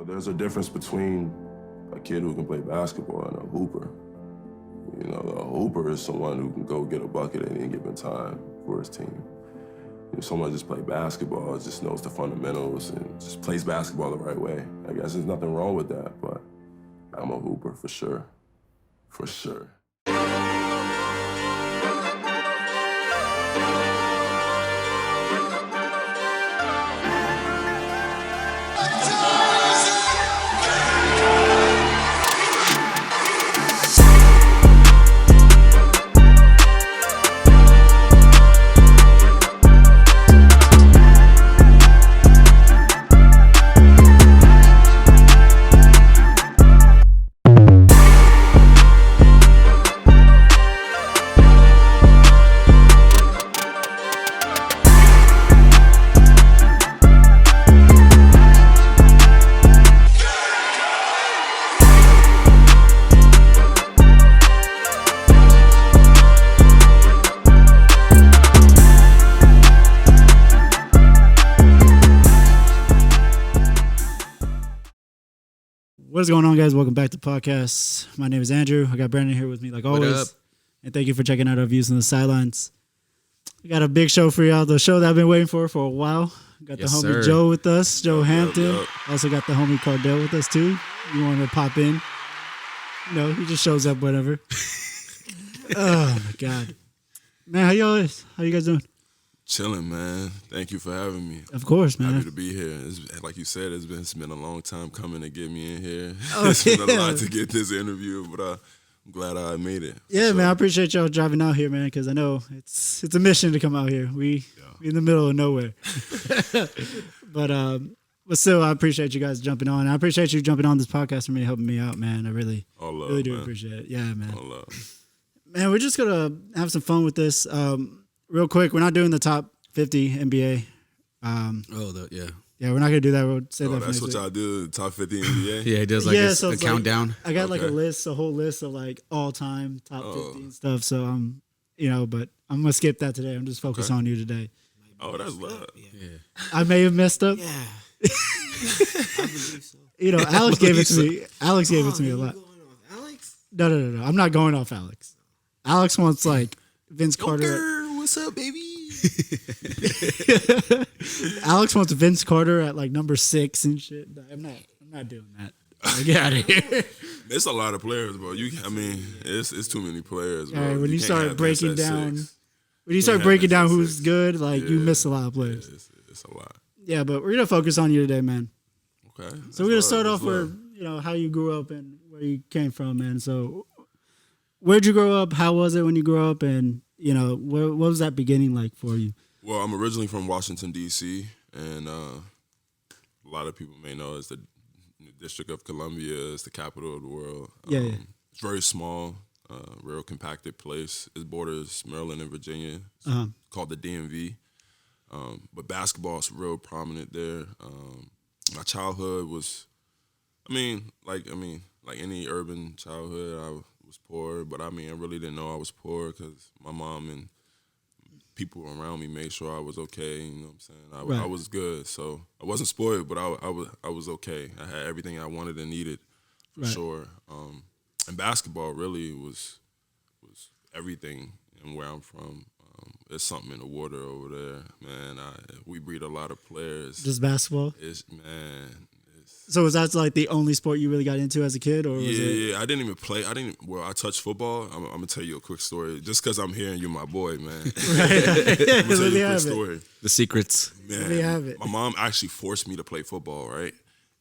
There's a difference between a kid who can play basketball and a hooper. A hooper is someone who can go get a bucket at any given time for his team. Someone just play basketball, just knows the fundamentals and just plays basketball the right way. I guess there's nothing wrong with that, but I'm a hooper for sure. For sure. What's going on, guys? Welcome back to the podcast. My name is Andrew. I got Brandon here with me like always. What up? And thank you for checking out our views on the sidelines. We got a big show for y'all, the show that I've been waiting for a while. Got the homie Joe with us, Joe Hampton. Also got the homie Cardell with us too. You want to pop in? He just shows up whenever. Oh my God. Man, how you guys doing? Chilling, man. Thank you for having me. Of course, man. Happy to be here. Like you said, it's been a long time coming to get me in here. It's been a lot to get this interview, but I'm glad I made it. Yeah, man. I appreciate y'all driving out here, man, because I know it's a mission to come out here. We in the middle of nowhere. But still, I appreciate you guys jumping on. I appreciate you jumping on this podcast for me, helping me out, man. I really do appreciate it. Yeah, man. All love. Man, we're just gonna have some fun with this. Real quick, we're not doing the top 50 NBA. Yeah, we're not gonna do that. We'll say that. That's what y'all do. Top 50 NBA. Yeah, he does a countdown. I got a whole list of like all time top 50 and stuff. So but I'm gonna skip that today. I'm just focused on you today. Oh, that's love. Yeah. I may have messed up. Yeah. I believe so. Alex gave it to me. Alex gave it to me a lot. Going off Alex? No. I'm not going off Alex. Alex wants like Vince Carter. What's up, baby? Alex wants Vince Carter at like number 6 and shit. I'm not doing that. Get out of here. It's a lot of players, bro. It's too many players, bro. All right, when you start breaking down, who's good, you miss a lot of players. It's a lot. Yeah, but we're gonna focus on you today, man. Okay. So we're gonna start off where how you grew up and where you came from, man. So where'd you grow up? How was it when you grew up? And what was that beginning like for you? Well, I'm originally from Washington, D.C., and a lot of people may know it's the District of Columbia. It's the capital of the world. It's very small, real compacted place. It borders Maryland and Virginia. It's called the DMV. But basketball is real prominent there. My childhood was, like any urban childhood, I was poor, but I really didn't know I was poor because my mom and people around me made sure I was okay. You know what I'm saying? I was good, so I wasn't spoiled, but I was okay. I had everything I wanted and needed for sure. And basketball really was everything. And where I'm from, there's something in the water over there, man. We breed a lot of players. Just basketball? So was that like the only sport you really got into as a kid, or was it? Yeah. I didn't even play. I touched football. I'm gonna tell you a quick story, just because I'm here and you're my boy, man. Right. I'm gonna tell you a quick story. The secrets. Man, let me have it. My mom actually forced me to play football, right?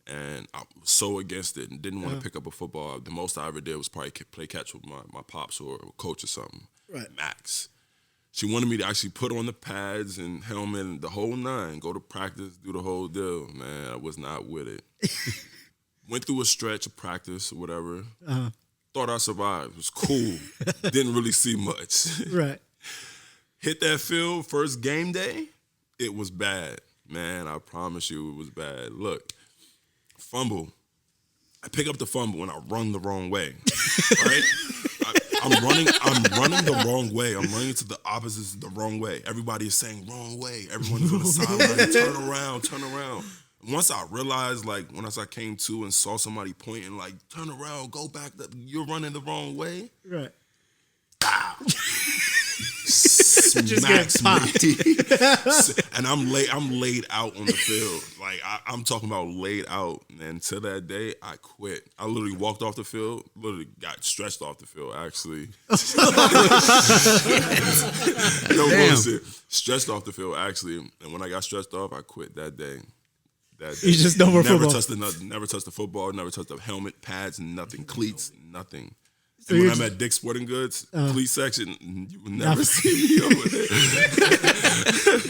And I was so against it and didn't want to pick up a football. The most I ever did was probably play catch with my pops or a coach or something. Right. Max. She wanted me to actually put on the pads and helmet and the whole 9, go to practice, do the whole deal. Man, I was not with it. Went through a stretch of practice or whatever. Thought I survived. It was cool. Didn't really see much. Right. Hit that field, first game day, it was bad. Man, I promise you it was bad. Look, fumble. I pick up the fumble and I run the wrong way, right? I'm running the wrong way. I'm running to the opposite the wrong way. Everybody is saying wrong way. Everyone is on the sideline. Turn around. once I realized, like, once I came to and saw somebody pointing, like, turn around, go back, you're running the wrong way. Right. Bow. Just get popped. And I'm laid out on the field. Like, I'm talking about laid out. And to that day, I quit. I literally walked off the field, literally got stretched off the field, actually. No bullshit. Stretched off the field, actually. And when I got stretched off, I quit that day. You just no more football. Never touched the football, never touched the helmet, pads, nothing, cleats, nothing. So and when I'm at Dick's Sporting Goods, cleat section, you will never see me over there.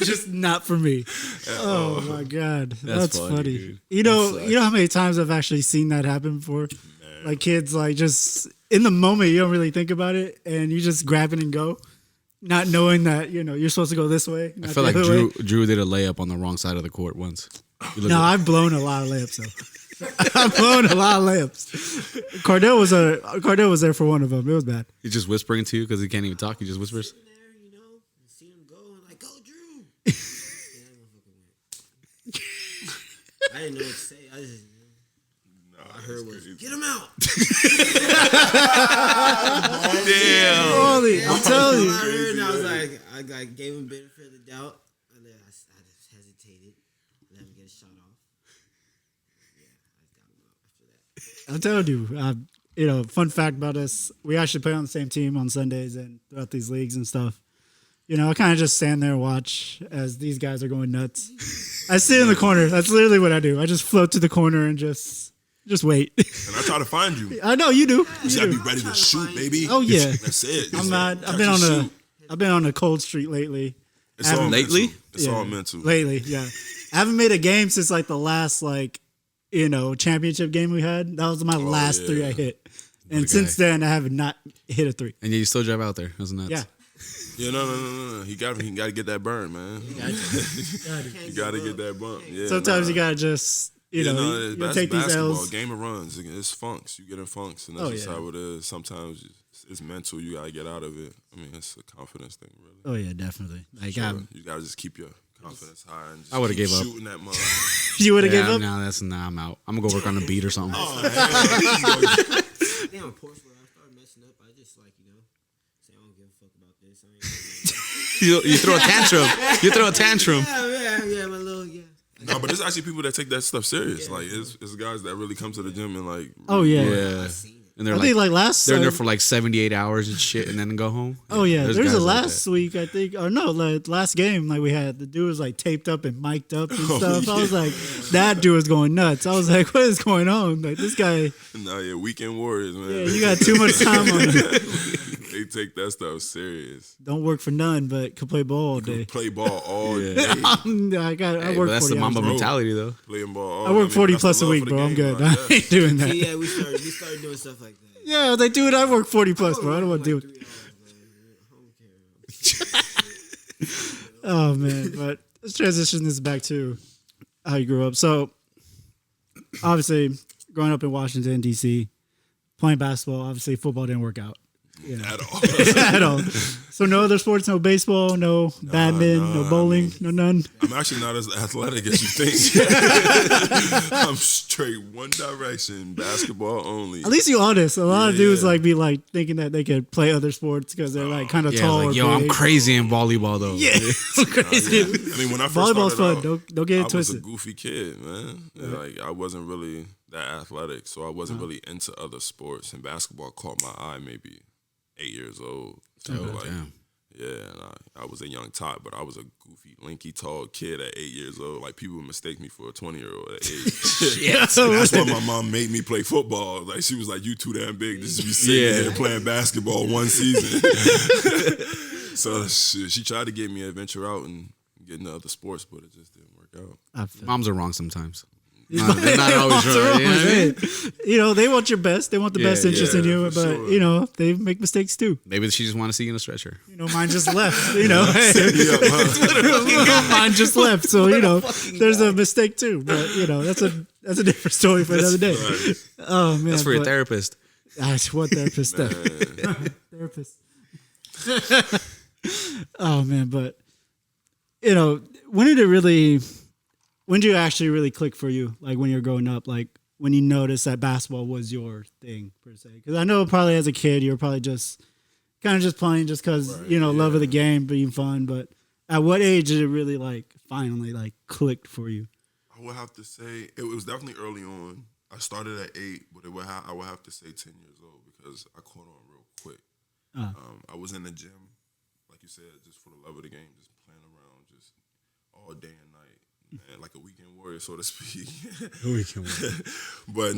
Just not for me. Oh my God. That's funny. You know how many times I've actually seen that happen before? Man. Like kids, like just in the moment, you don't really think about it and you just grab it and go. Not knowing that, you're supposed to go this way. I feel like Drew did a layup on the wrong side of the court once. No, I've blown a lot of layups though. I've blown a lot of layups. Cardell was there for one of them. It was bad. He's just whispering to you because he can't even talk. He just whispers. There, see him go and like, go, Drew. I didn't know what to say. I just, I heard was, get him out. Damn. Holy, I'm telling you. I heard and I was like, I gave him benefit of the doubt, and then I just hesitated, let him get a shot off. I'm telling you, fun fact about us, we actually play on the same team on Sundays and throughout these leagues and stuff. I kind of just stand there and watch as these guys are going nuts. I sit in the corner. That's literally what I do. I just float to the corner and just wait. And I try to find you. I know you do. You gotta be ready to shoot, baby. Oh yeah, that's it. I've been on a cold streak lately. It's all lately. Mental. It's all mental. Lately, yeah. I haven't made a game since like the last championship game we had. That was my last 3 I hit. And since then, I have not hit a 3. And you still drive out there. That's nuts. Yeah. Yeah, no. He got to get that burn, man. You got to get that bump. Yeah, sometimes you got to just, you take these L's. Game of runs. It's funks. You get in funks, and that's just how it is. Sometimes it's mental. You got to get out of it. I mean, it's a confidence thing, really. Oh, yeah, definitely. You got to just keep your confidence high and just I would have gave up. Shooting that mother. You would have gave up? No, I'm out. I'm going to go work on the beat or something. Damn, Porsche, when I started messing up, I just say I don't give a fuck about this. You throw a tantrum. You throw a tantrum. Yeah, my little, No, but there's actually people that take that stuff serious. Like, it's guys that really come to the gym and like. Oh yeah. Yeah. And they're they're there for like 78 hours and shit, and then go home. Oh yeah, there's a last week I think, or no, like last game like we had the dude was like taped up and mic'd up and stuff. I was like, that dude was going nuts. I was like, what is going on? Like this guy. No, yeah, weekend warriors, man. Yeah, you got too much time on him. They take that stuff serious. Don't work for none, but can play ball all day. Play ball all day. I work. That's the Mamba mentality, though. Playing ball. I work 40 plus a week, bro. I'm good. I ain't doing that. Yeah, we started doing stuff like that. Yeah, they do it. I work 40 plus, bro. I don't want to do it. Oh man, but let's transition this back to how you grew up. So, obviously, growing up in Washington D.C., playing basketball. Obviously, football didn't work out. At all. At all. So no other sports, no baseball, no badminton, no bowling, no none. I'm actually not as athletic as you think. I'm straight one direction, basketball only. At least you honest. A lot of dudes be like thinking that they could play other sports because they're like kind of tall. Like, I'm crazy in volleyball though. Yeah, I'm crazy. I mean, when I first volleyball's started fun. out, don't get it I was twisted. a goofy kid, man. Like I wasn't really that athletic, so I wasn't really into other sports. And basketball caught my eye maybe 8 years old. So damn. Yeah, and I was a young tot, but I was a goofy, lanky, tall kid at 8 years old. Like, people would mistake me for a 20-year-old at 8. Yes. That's why my mom made me play football. Like, she was like, you too damn big to just be sitting there playing basketball one season. So she tried to get me to venture out and get into other sports, but it just didn't work out. Moms are wrong sometimes. They're not always right. You know what I mean? They want your best. They want the best interest in you, but sure. They make mistakes too. Maybe she just want to see you in a stretcher. Mine just left. Mine just left. So there's a mistake too. But that's a different story for another day. Right. Oh man, that's for your therapist. What therapist stuff? Therapist. Oh man, but when did it really? when did you actually really click for you? Like when you're growing up, like when you noticed that basketball was your thing per se? Because I know probably as a kid you were probably just kind of just playing just because love of the game, being fun. But at what age did it really like finally like clicked for you? I would have to say it was definitely early on. I started at 8, but I would have to say 10 years old because I caught on real quick. I was in the gym, like you said, just for the love of the game, just playing around, just all day and night. Man, like a weekend warrior, so to speak. A weekend warrior. But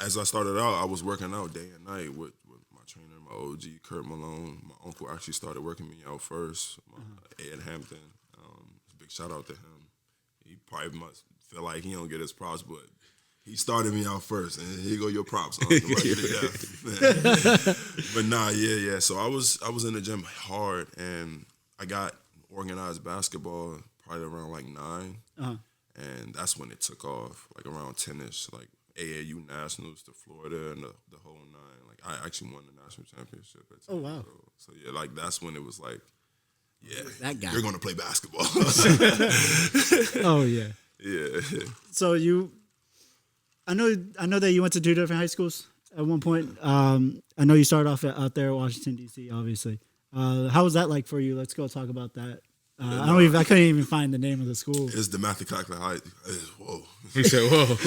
as I started out, I was working out day and night with my trainer, my OG, Kurt Malone. My uncle actually started working me out first, Ed Hampton. Big shout out to him. He probably must feel like he don't get his props, but he started me out first, and here go your props. But So I was in the gym hard, and I got organized basketball probably around like 9, and that's when it took off. Like around 10ish, like AAU nationals to Florida and the whole 9. Like I actually won the national championship. Oh wow! So yeah, like that's when it was like, yeah, that guy. You're gonna play basketball. Oh yeah. Yeah. So I know that you went to 2 different high schools at one point. I know you started off out there at Washington D.C. Obviously, how was that like for you? Let's go talk about that. I couldn't even find the name of the school. It's DeMatha Catholic High. Whoa. He said, "Whoa."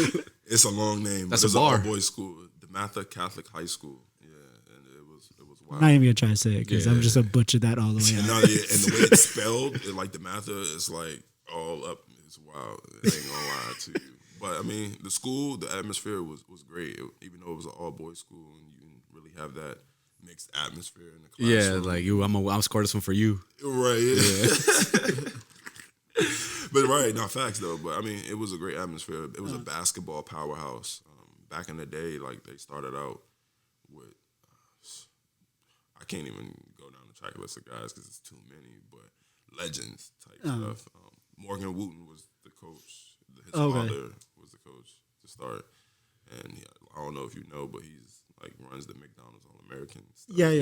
It's a long name. That's it's a bar. All boys school. DeMatha Catholic High School. Yeah, and it was wild. I'm not even gonna try to say it because I'm just gonna butcher that all the way out. And the way it's spelled, like DeMatha is like all up. It's wild. I ain't gonna lie to you. But I mean, the school, the atmosphere was great. Even though it was an all boys school, and you didn't really have that mixed atmosphere in the classroom. Yeah, like I'll score this one for you. Right. Yeah. But no facts though. But I mean, it was a great atmosphere. It was a basketball powerhouse. Back in the day, like they started out with. I can't even go down the track list of guys because it's too many. But legends type stuff. Morgan Wooten was the coach. His father was the coach to start, and I don't know if you know, but he's like runs the McDonald's All-American stuff. Yeah.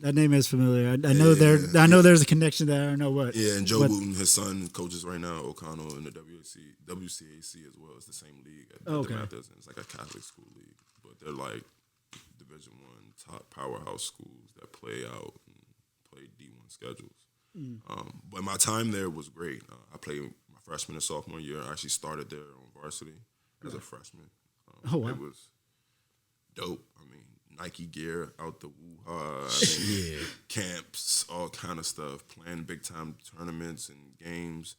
That name is familiar. I know I know there's a connection there. I don't know what. Yeah, and Joe Wooten, his son, coaches right now O'Connell in the WCAC as well. It's the same league at the Mathis, and it's like a Catholic school league, but they're like Division I top powerhouse schools that play out and play D1 schedules. But my time there was great. I played my freshman and sophomore year. I actually started there on varsity as a freshman. Oh, wow. It was dope. I mean, Nike gear out the woo-ha. Camps, all kind of stuff. Playing big-time tournaments and games.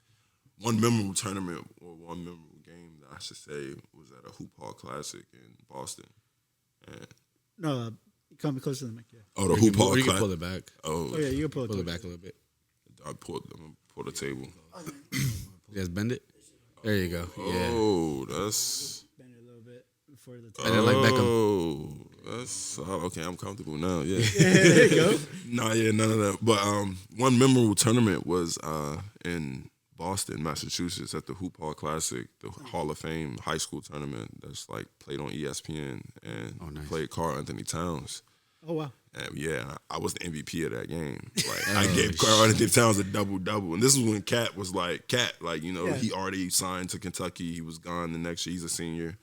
One memorable tournament or one memorable game that I should say was at a Hoop Hall Classic in Boston. And no, come closer to the mic. Yeah. Oh, the Hoop Hall Classic. You can pull it back. Oh yeah, you can pull it back a little bit. I'm gonna pull the table. Just bend it. There you go. Yeah. Oh, that's. Bend it a little bit before the. And then like Beckham. Oh, that's okay. I'm comfortable now. Yeah. There you go. None of that. But one memorable tournament was in Boston, Massachusetts, at the Hoop Hall Classic, the Hall of Fame high school tournament that's like played on ESPN, and played Karl Anthony Towns. Oh wow. And I was the MVP of that game. Like I gave Karl Anthony Towns a double-double, and this was when Cat was like Cat. Like he already signed to Kentucky. He was gone the next year. He's a senior,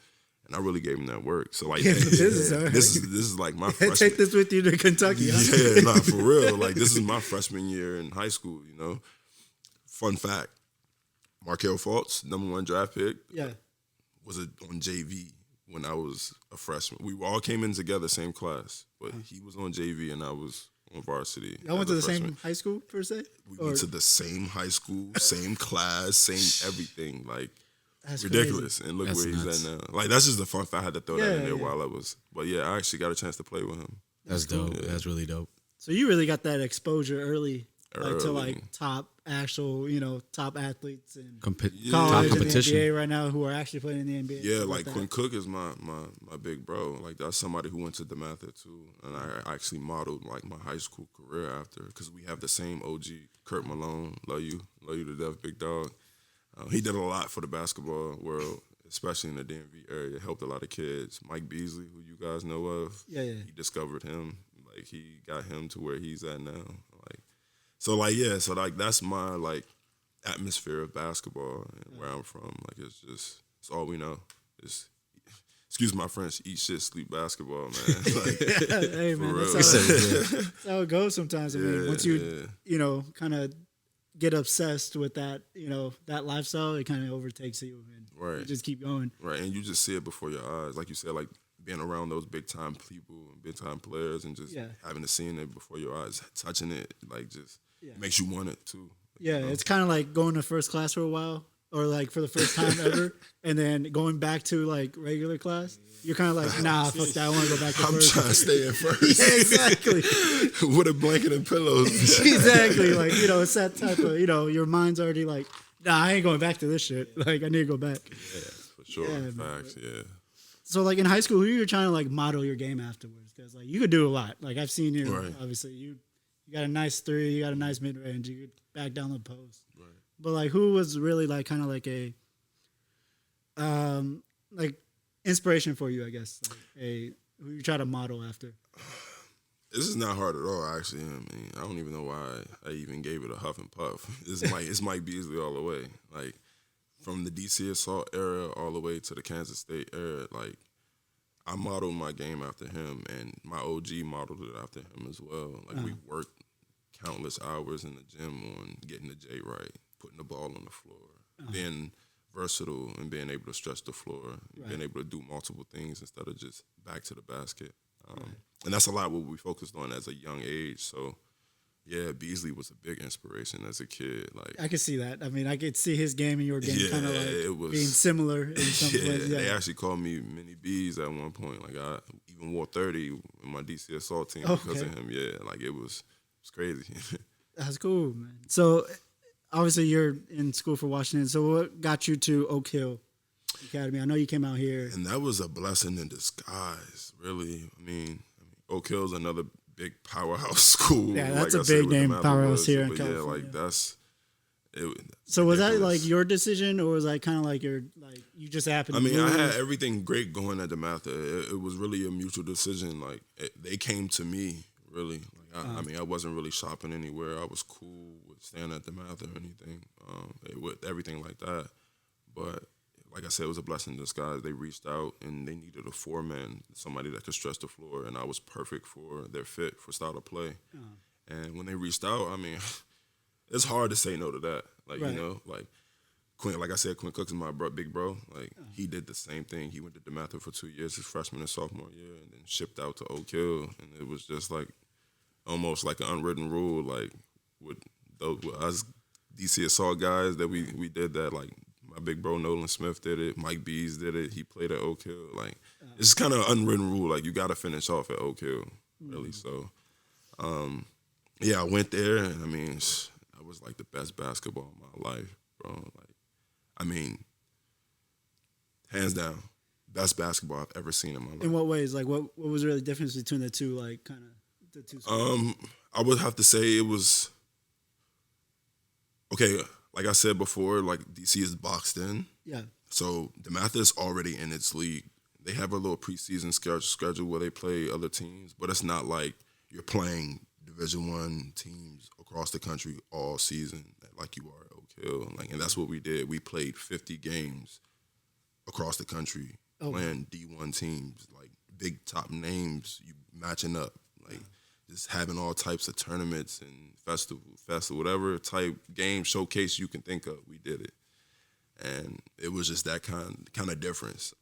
and I really gave him that work. So like this is like my freshman. Take this with you to Kentucky. Huh? Yeah, nah, for real. Like this is my freshman year in high school. You know, fun fact: Markelle Fultz, #1 draft pick. Yeah, was on JV. When I was a freshman, we all came in together, same class, but he was on JV and I was on varsity. Y'all went to the same high school per se? We went to the same high school, same class, same everything. Like that's ridiculous. Crazy. And look where nuts. he's at now. Like that's just the fun fact. I had to throw that in there while I was. But yeah, I actually got a chance to play with him. That's dope. Yeah. That's really dope. So you really got that exposure early. Like to like top actual, top athletes and college top competition in the NBA right now who are actually playing in the NBA. Yeah, like Quinn Cook is my big bro. Like that's somebody who went to DeMatha too, and I actually modeled like my high school career after because we have the same OG, Kurt Malone. Love you to death, big dog. He did a lot for the basketball world, especially in the DMV area. Helped a lot of kids. Mike Beasley, who you guys know of, he discovered him. Like he got him to where he's at now. So that's my atmosphere of basketball and where I'm from. Like it's all we know. It's excuse my French, eat shit, sleep basketball, man. Like, hey man, that's how it goes sometimes. I mean, once you kind of get obsessed with that, that lifestyle, it kind of overtakes you and you just keep going. Right, and you just see it before your eyes. Like you said, like being around those big time people and big time players and just having to see it before your eyes, touching it, like just makes you want it too. Yeah, it's kind of like going to first class for a while or like for the first time ever and then going back to like regular class. You're kind of like, nah, fuck that. I want to go back to first. I'm trying to stay in first. Yeah, exactly. With a blanket and pillows. Exactly. Like, it's that type of, your mind's already like, nah, I ain't going back to this shit. Like, I need to go back. Yeah, for sure. Facts, yeah. So, like, in high school, who you were trying to, like, model your game afterwards? Because, like, you could do a lot. Like, I've seen you, obviously. You got a nice three. You got a nice mid-range. You could back down the post. Right. But, like, who was really, like, kind of like a, inspiration for you, I guess? Like, who you try to model after? This is not hard at all, actually. I mean, I don't even know why I even gave it a huff and puff. It's Mike Beasley all the way. Like, from the DC Assault era all the way to the Kansas State era, like, I modeled my game after him, and my OG modeled it after him as well. Like, we worked countless hours in the gym on getting the J right, putting the ball on the floor, being versatile and being able to stretch the floor, being able to do multiple things instead of just back to the basket. And that's a lot what we focused on as a young age. So, yeah, Beasley was a big inspiration as a kid. Like, I could see that. I mean, I could see his game and your game kind of like being similar in some ways. Yeah, they actually called me Mini Bees at one point. Like, I even wore 30 in my DC Assault team because of him. Yeah, like it was crazy. That's cool, man. So, obviously, you're in school for Washington. So, what got you to Oak Hill Academy? I know you came out here. And that was a blessing in disguise, really. I mean Oak Hill's another big powerhouse school. Yeah, that's a big name powerhouse here in California. Yeah, like that's it. So was that like your decision, or was that kind of like you just happened? I mean, I had everything great going at DeMatha. It was really a mutual decision. Like they came to me really. Like I mean, I wasn't really shopping anywhere. I was cool with staying at DeMatha or anything, with everything like that. But like I said, it was a blessing in disguise. They reached out and they needed a four-man, somebody that could stretch the floor, and I was perfect for their fit, for style of play. And when they reached out, I mean, it's hard to say no to that. Like, like Quinn, like I said, Quinn Cook's my big bro. Like, he did the same thing. He went to DeMatha for 2 years, his freshman and sophomore year, and then shipped out to Oak Hill. And it was just like almost like an unwritten rule, like with us DC Assault guys that we did that, like, my big bro Nolan Smith did it. Mike Bees did it. He played at Oak Hill. Like, it's kind of an unwritten rule. Like, you got to finish off at Oak Hill, really. So, yeah, I went there, and I mean, I was like the best basketball of my life, bro. Like, I mean, hands down, best basketball I've ever seen in my life. In what ways? Like, what was really the difference between the two? Like, kind of the two. Sports? I would have to say it was okay. Like I said before, like DC is boxed in. Yeah. So DeMatha is already in its league. They have a little preseason schedule where they play other teams, but it's not like you're playing Division I teams across the country all season like you are at Oak Hill. Like, and that's what we did. We played 50 games across the country playing D1 teams, like big top names, you matching up, like just having all types of tournaments and festival, whatever type game showcase you can think of, we did it, and it was just that kind of difference.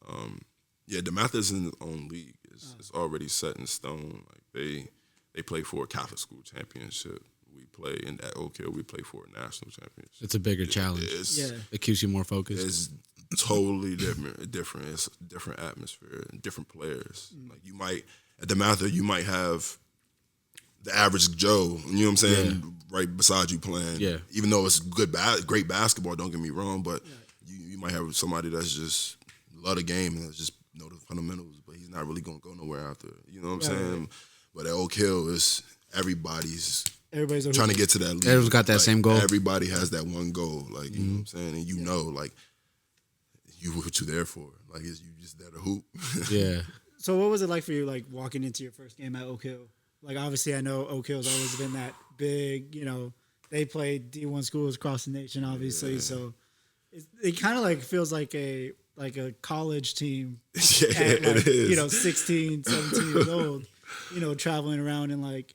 Yeah, DeMatha's in its own league. It's already set in stone. Like they play for a Catholic school championship. We play at Oak Hill. We play for a national championship. It's a bigger challenge. It keeps you more focused. It's totally different. It's a different atmosphere, different players. Like, you might at DeMatha, you might have the average Joe, you know what I'm saying, right beside you playing. Yeah. Even though it's great basketball, don't get me wrong, but you might have somebody that's just love the game and just know the fundamentals, but he's not really going to go nowhere after. You know what I'm saying? But at Oak Hill, everybody's trying to get to that league. Everyone's got that same goal. Everybody has that one goal, like, you know what I'm saying? And you know, like, what you there for. Like, you just there to hoop. Yeah. So what was it like for you, like, walking into your first game at Oak Hill? Like, obviously, I know Oak Hill's always been that big, they played D1 schools across the nation, obviously. So it kind of like feels like a college team. Yeah, at like, it is. 16, 17 years old, traveling around and like,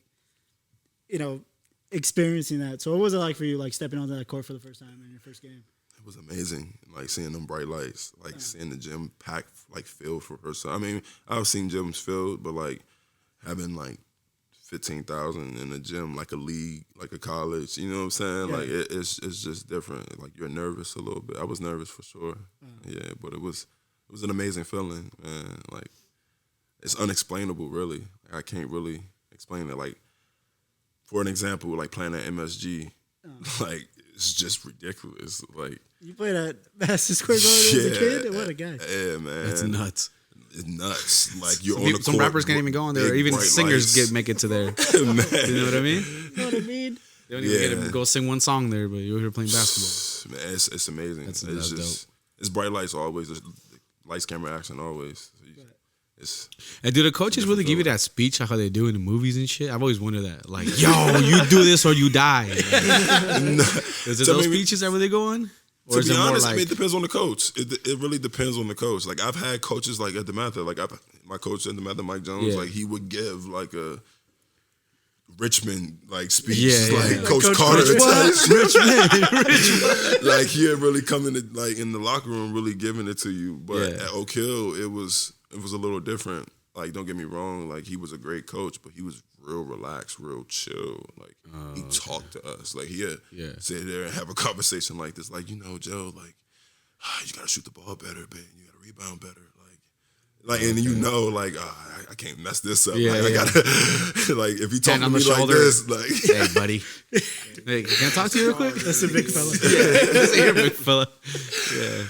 experiencing that. So what was it like for you, like stepping onto that court for the first time in your first game? It was amazing, like seeing them bright lights, like seeing the gym packed, like filled for first time. I mean, I've seen gyms filled, but like having like 15,000 in a gym, like a league, like a college, you know what I'm saying? Yeah. Like it's just different. Like you're nervous a little bit. I was nervous for sure. Yeah, but it was an amazing feeling, man. Like it's unexplainable, really. I can't really explain it. Like for an example, like playing at MSG, like it's just ridiculous. Like You played at Madison Square Garden as a kid? What a guy. Yeah, man. That's nuts. It's nuts. Like you're Some, on the people, some court, rappers can't even go on there. Even singers make it to there. You know what I mean? You know what I mean? They don't even get to go sing one song there, but you're here playing basketball. Man, it's amazing. That's just it's bright lights always. It's lights, camera, action always. It's And do the coaches really give you that speech like how they do in the movies and shit? I've always wondered that. Like, yo, you do this or you die. Like, is it those speeches that really go on? Or to be honest, I mean, it depends on the coach. It really depends on the coach. Like I've had coaches like at the Mather, like my coach at the Mather, Mike Jones, like he would give like a Richmond like speech, like Coach Carter. Richmond. Like he had really come in in the locker room, really giving it to you. But at Oak Hill, it was a little different. Like don't get me wrong, like he was a great coach, but he was real relaxed, real chill. Like he talked to us. Like he sit there and have a conversation like this. Like, Joe, like you gotta shoot the ball better, babe. You gotta rebound better. Like and I can't mess this up. I gotta like if you talk to me like this, like hey buddy. Hey, can I talk to you real quick? That's a big fella. You're a big fella. Yeah.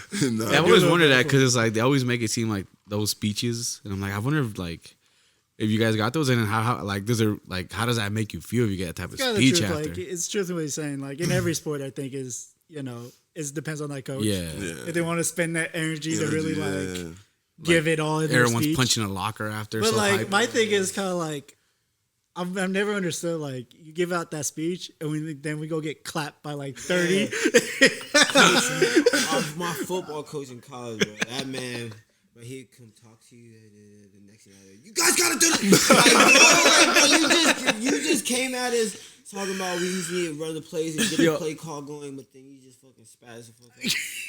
I've always wondered that because it's like they always make it seem like those speeches, and I'm like, I wonder if you guys got those, and how how does that make you feel if you get that type of speech after? Like, it's truthfully saying, like in every sport, I think is it depends on that coach. Yeah. If they want to spend that energy to really give it all in their everyone's speech. punching a locker after. But so like my thing is kind of like I've never understood like you give out that speech and then we go get clapped by like 30. My football coach in college, bro, that man. But he'd come talk to you the next thing you guys gotta do this. You just came at us talking about we just need to run the plays and get the play call going, but then you just fucking spaz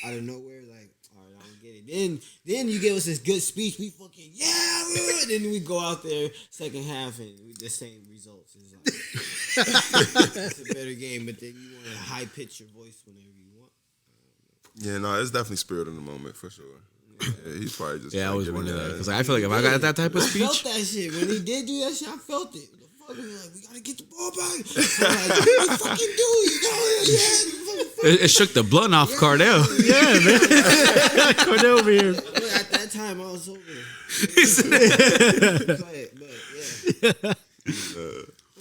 out of nowhere, like, all right, I don't get it. Then you give us this good speech, we fucking and then we go out there second half and we the same results. It's like it's a better game, but then you want to high pitch your voice whenever you want. Yeah, no, it's definitely spirit in the moment for sure. Yeah, he's probably just. Yeah, I always wondered that because I feel like if I got that type of speech, I felt that shit when he did do that shit. I felt it. The fuck, like, we gotta get the ball back. I'm like, you fucking do it. It shook the blood off Cardell. Yeah, man. Cardell over here. At that time, I was sober.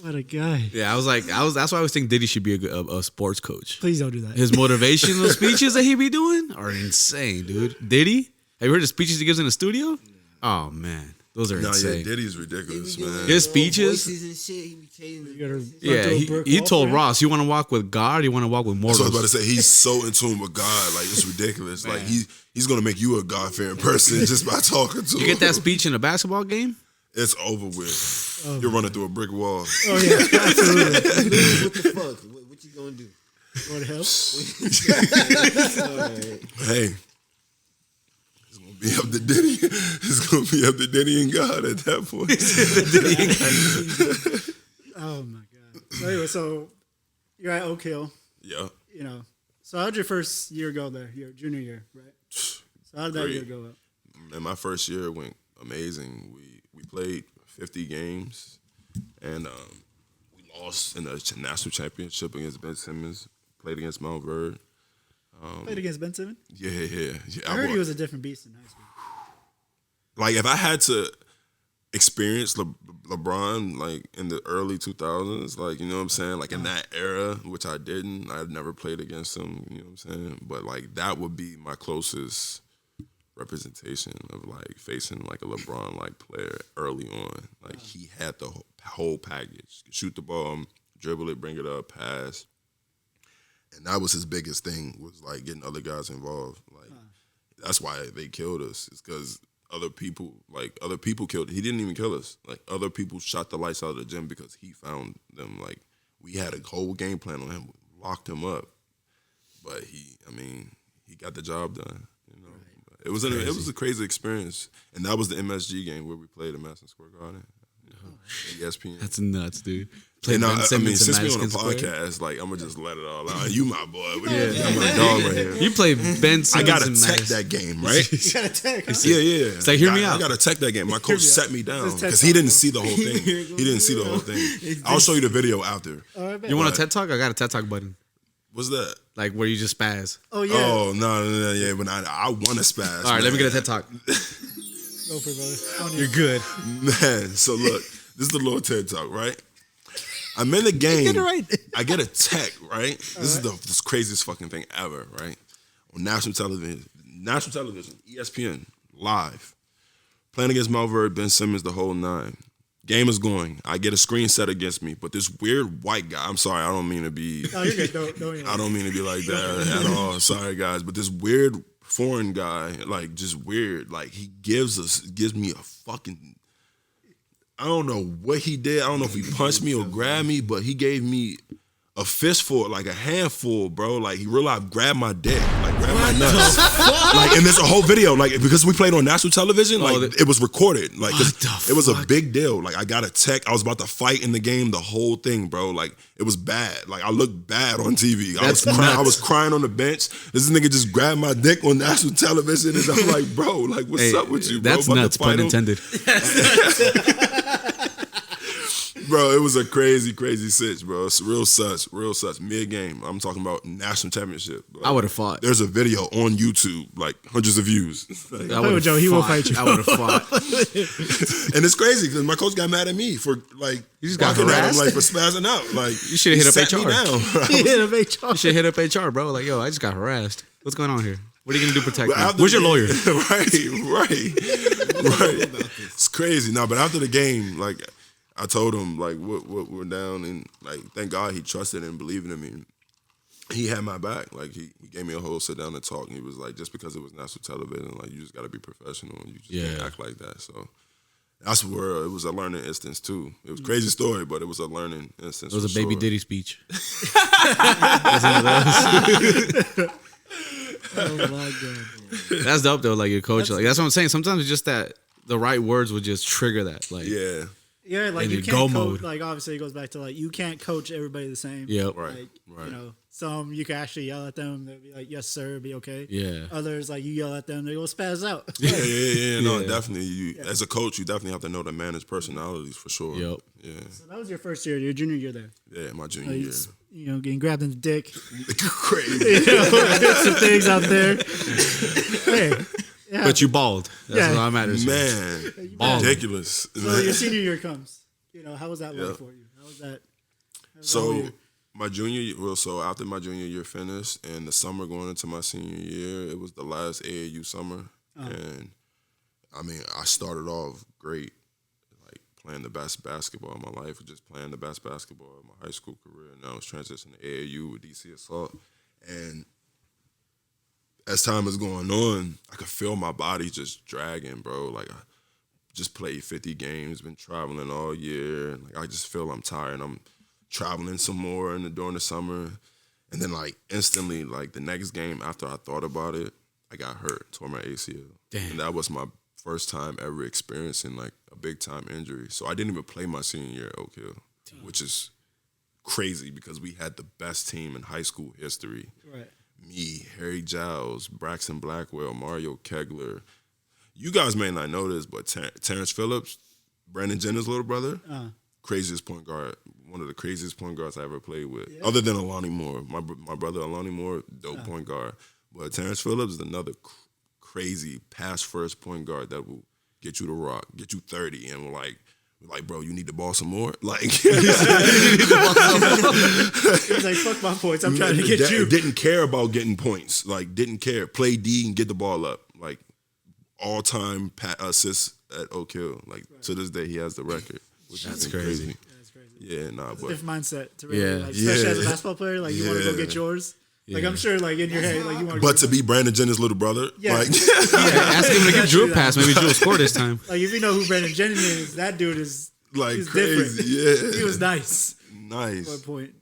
What a guy. Yeah, that's why I was thinking Diddy should be a sports coach. Please don't do that. His motivational speeches that he be doing are insane, dude. Diddy? Have you heard the speeches he gives in the studio? Oh, man. Those are insane. Yeah, Diddy's ridiculous, man. His speeches. He told Ross, you want to walk with God or you want to walk with mortals? So I was about to say, he's so in tune with God. Like, it's ridiculous. Like, he's going to make you a God-fearing person just by talking to him. You get that speech in a basketball game? It's over with. You're running through a brick wall. Oh, yeah, absolutely. What the fuck? What you going to do? Want to help? Hey. Be up to Diddy. It's gonna be up to Diddy and God at that point. Oh my God. So anyway, so you're at Oak Hill. Yeah. So how'd your first year go there? Your junior year, right? So how did that year go up? And my first year went amazing. We played 50 games, and we lost in the national championship against Ben Simmons. Played against Mount Verde. Played against Ben Simmons? Yeah. I heard he was a different beast in high school. Like, if I had to experience LeBron, like, in the early 2000s, like, you know what I'm saying? Like, in that era, which I didn't. I'd never played against him, you know what I'm saying? But, like, that would be my closest representation of, like, facing, like, a LeBron-like player early on. Like, he had the whole package. Shoot the ball, dribble it, bring it up, pass. And that was his biggest thing, was like getting other guys involved. Like that's why they killed us. It's because other people killed. He didn't even kill us. Like other people shot the lights out of the gym because he found them. Like we had a whole game plan on him, locked him up, but he got the job done. You know, it was a crazy experience, and that was the MSG game where we played at Madison Square Garden. ESPN. That's nuts, dude. And since we're on a podcast, like I'm gonna just let it all out. You my boy. I'm my dog right here. You play Ben Simmons. I gotta tech that game, right? You got to tech. Yeah. It's like, hear me out. I gotta tech that game. My coach set me down because he didn't see the whole thing. He didn't see the whole thing. I'll show you the video after. You want a TED Talk? I got a TED Talk button. What's that? Like where you just spaz. Oh yeah. Oh no, yeah. But I want to spaz. All right, let me get a TED Talk. Go for it, brother. You're good, man. So look, this is the little TED Talk, right? I'm in the game. Get it right. I get a tech, right? This is the craziest fucking thing ever, right? On national television, ESPN, live. Playing against Malvern, Ben Simmons, the whole nine. Game is going. I get a screen set against me, but this weird white guy, I'm sorry, I don't mean to be... No, you're good. Don't I don't mean to be like that at all. Sorry, guys. But this weird foreign guy, like, just weird, like, he gives me a fucking... I don't know what he did. I don't know if he punched me or grabbed me, but he gave me a fistful, like a handful, bro. Like he realized grabbed my dick, like grabbed my nuts. Like, and there's a whole video, like because we played on national television, like it was recorded, like it was a big deal. Like I got a tech. I was about to fight in the game, the whole thing, bro. Like it was bad. Like I looked bad on TV. I was crying on the bench. This nigga just grabbed my dick on national television, and I'm like, bro, like what's up with you, bro? That's nuts, pun intended. Bro, it was a crazy, crazy sitch, bro. It's real such. Mid-game. I'm talking about national championship. Bro. I would have fought. There's a video on YouTube, like hundreds of views. Like, I would Joe, he will fight you. I would have fought. And it's crazy because my coach got mad at me for like you just got harassed? like for spazzing out. Like you should have hit up HR. He hit up HR. You should hit up HR, bro. Like, yo, I just got harassed. What's going on here? What are you gonna do to protect me? Where's your lawyer? Right. It's crazy. No, but after the game, like. I told him like what we're down, and like thank God he trusted and believed in me. He had my back. Like he gave me a whole sit down and talk. And he was like, just because it was national television, like you just got to be professional. And you just can't act like that. So that's where it was a learning instance too. It was a crazy story, but it was a learning instance. It was a baby Diddy speech. Oh my God. That's dope though. Like your coach, like that's what I'm saying. Sometimes it's just that the right words would just trigger that. Like Yeah, like you can't coach. Like obviously, it goes back to like you can't coach everybody the same. Yep. Like, you know, some you can actually yell at them. They'll be like, "Yes, sir," be okay. Yeah. Others like you yell at them, they go spaz out. Yeah. No, definitely. As a coach, you definitely have to know to manage personalities for sure. Yep. Yeah. So that was your first year, your junior year there. Yeah, my junior year. You know, getting grabbed in the dick. Crazy. You know, some things out there. Hey. Yeah. But you balled. That's what matters. Man, ridiculous. So your senior year comes. You know, how was that like for you? How was that? My junior year, so after my junior year finished and the summer going into my senior year, it was the last AAU summer. And I mean, I started off great, like playing the best basketball of my life, just playing the best basketball of my high school career. And I was transitioning to AAU with DC Assault. And as time is going on, I could feel my body just dragging, bro. Like I just played 50 games, been traveling all year. Like I just feel I'm tired. I'm traveling some more during the summer. And then like instantly, like the next game after I thought about it, I got hurt, tore my ACL. Damn. And that was my first time ever experiencing like a big time injury. So I didn't even play my senior year at Oak Hill, which is crazy because we had the best team in high school history. Right. Me, Harry Giles, Braxton Blackwell, Mario Kegler. You guys may not know this, but Terrence Phillips, Brandon Jenner's little brother, craziest point guard, one of the craziest point guards I ever played with, other than Alani Moore. My brother Alani Moore, dope point guard. But Terrence Phillips is another crazy pass-first point guard that will get you to rock, get you 30, and we're like, bro, you need to ball some more? Like, he was like, fuck my points, I'm trying to get you. Didn't care about getting points. Like, didn't care. Play D and get the ball up. Like, all-time assists at Oak Hill. Like, to this day, he has the record. Which That's is crazy. That's crazy. Yeah, nah, It's but a different mindset to really, like, especially as a basketball player, like, you want to go get yours. Like, I'm sure, like, in your head, like, you want to. But to be Brandon Jennings' little brother, like, ask him to give Drew a pass. Maybe Drew will score this time. Like, if you know who Brandon Jennings is, that dude is like he's crazy. different. Yeah, He was nice. nice. At one point,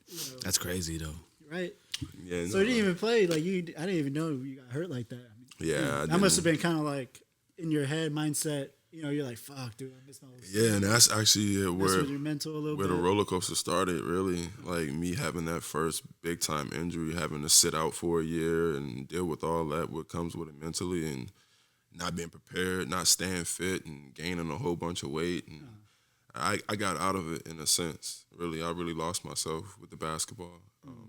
That's crazy though. right? Yeah, So you didn't even play. Like, I didn't even know you got hurt like that. I mean, yeah, that must have been kind of like in your head mindset. You know, you're like, "Fuck, dude, I missed my." Yeah, and that's actually with your mental a little where bit. the roller coaster started. Really, like me having that first big time injury, having to sit out for a year and deal with all that what comes with it mentally, and not being prepared, not staying fit, and gaining a whole bunch of weight. And I got out of it in a sense. Really, I really lost myself with the basketball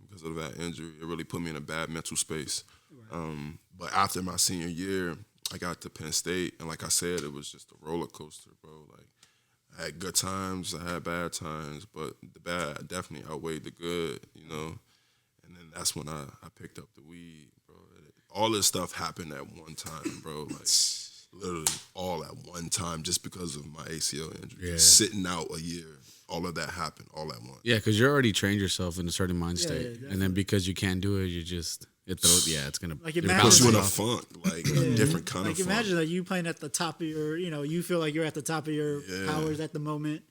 because of that injury. It really put me in a bad mental space. Right. But after my senior year, I got to Penn State, and like I said, it was just a roller coaster, bro. Like, I had good times, I had bad times, but the bad definitely outweighed the good, you know. And then that's when I picked up the weed, bro. All this stuff happened at one time, bro. Like, literally all at one time, just because of my ACL injury. Yeah. Sitting out a year, all of that happened all at once. Yeah, because you're already trained yourself in a certain mind state, and then because you can't do it, you just it's gonna like push you in a funk, like a different kind of funk. Like, imagine that you playing at the top of your, you know, you feel like you're at the top of your powers at the moment,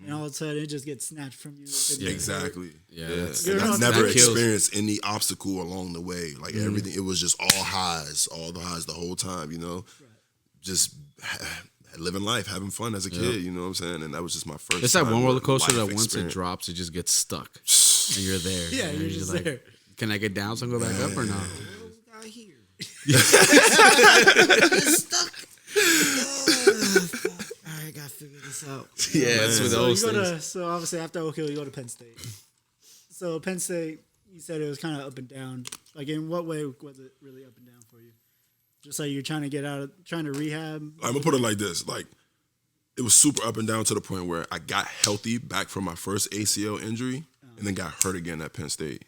and all of a sudden it just gets snatched from you. Yeah, exactly. Yeah. And I never experienced any obstacle along the way. Like everything, it was just all the highs the whole time, you know. Right. Just living life, having fun as a kid, you know what I'm saying? And that was just my first. It's that one roller coaster that once it drops, it just gets stuck, and you're there. Yeah, you're just like, there. Can I get down so I can go back up or not? What we got here? Stuck. All right, gotta figure this out. Yeah, that's with those things. So obviously after Oak Hill, you go to Penn State. So Penn State, you said it was kind of up and down. Like, in what way was it really up and down for you? Just like you're trying to rehab? I'm gonna put it like this. Like, it was super up and down to the point where I got healthy back from my first ACL injury and then got hurt again at Penn State.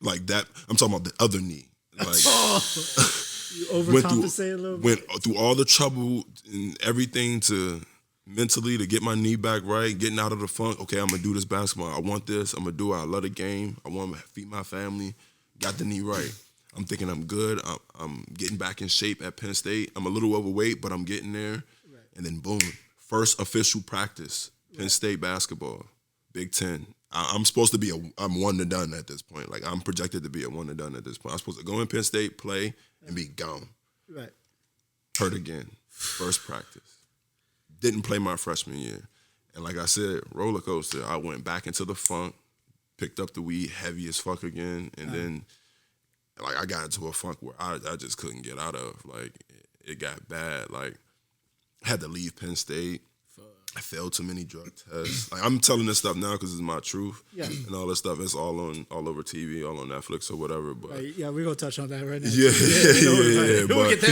Like that, I'm talking about the other knee. Like, you overcompensate a little bit? Went through all the trouble and everything mentally to get my knee back right, getting out of the funk. Okay, I'm going to do this basketball. I want this. I'm going to do it. I love the game. I want to feed my family. Got the knee right. I'm thinking I'm good. I'm getting back in shape at Penn State. I'm a little overweight, but I'm getting there. Right. And then boom, first official practice, Penn State basketball, Big Ten. I'm supposed to be I'm one and done at this point. Like, I'm projected to be a one and done at this point. I'm supposed to go in Penn State, play, and be gone. Right. Hurt again. First practice. Didn't play my freshman year. And like I said, roller coaster. I went back into the funk, picked up the weed heavy as fuck again, and then like I got into a funk where I just couldn't get out of. Like, it got bad. Like, I had to leave Penn State. I failed too many drug tests. Like, I'm telling this stuff now because it's my truth, and all this stuff. It's all over TV, all on Netflix or whatever. But yeah, we're gonna touch on that right now. Yeah. But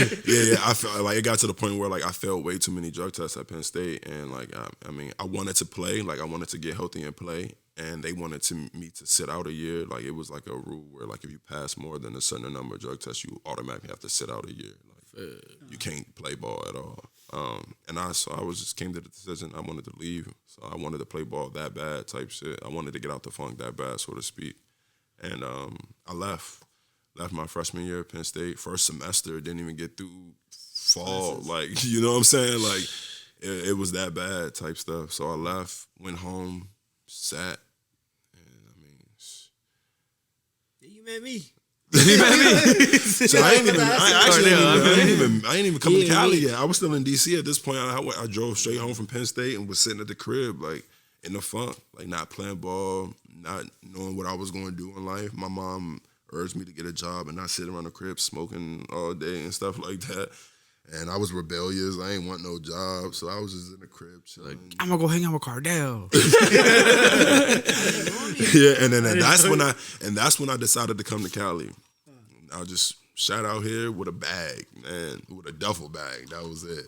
I felt like it got to the point where like I failed way too many drug tests at Penn State, and like I wanted to play, like I wanted to get healthy and play, and they wanted me to sit out a year. Like, it was like a rule where like if you pass more than a certain number of drug tests, you automatically have to sit out a year. Like, you can't play ball at all. And I just came to the decision I wanted to leave. So I wanted to play ball that bad type shit. I wanted to get out the funk that bad, so to speak. And I left my freshman year at Penn State. First semester, didn't even get through fall. Like, you know what I'm saying? Like, it was that bad type stuff. So I left, went home, sat, and you met me. So I ain't even come to Cali yet. I was still in DC at this point. I drove straight home from Penn State and was sitting at the crib, like, in the funk, like, not playing ball, not knowing what I was going to do in life. My mom urged me to get a job and not sit around the crib smoking all day and stuff like that. And I was rebellious. I ain't want no job, so I was just in the crib chilling. Like, I'm gonna go hang out with Cardell. Yeah, and that's when I decided to come to Cali. I just shot out here with a bag, man, with a duffel bag. That was it.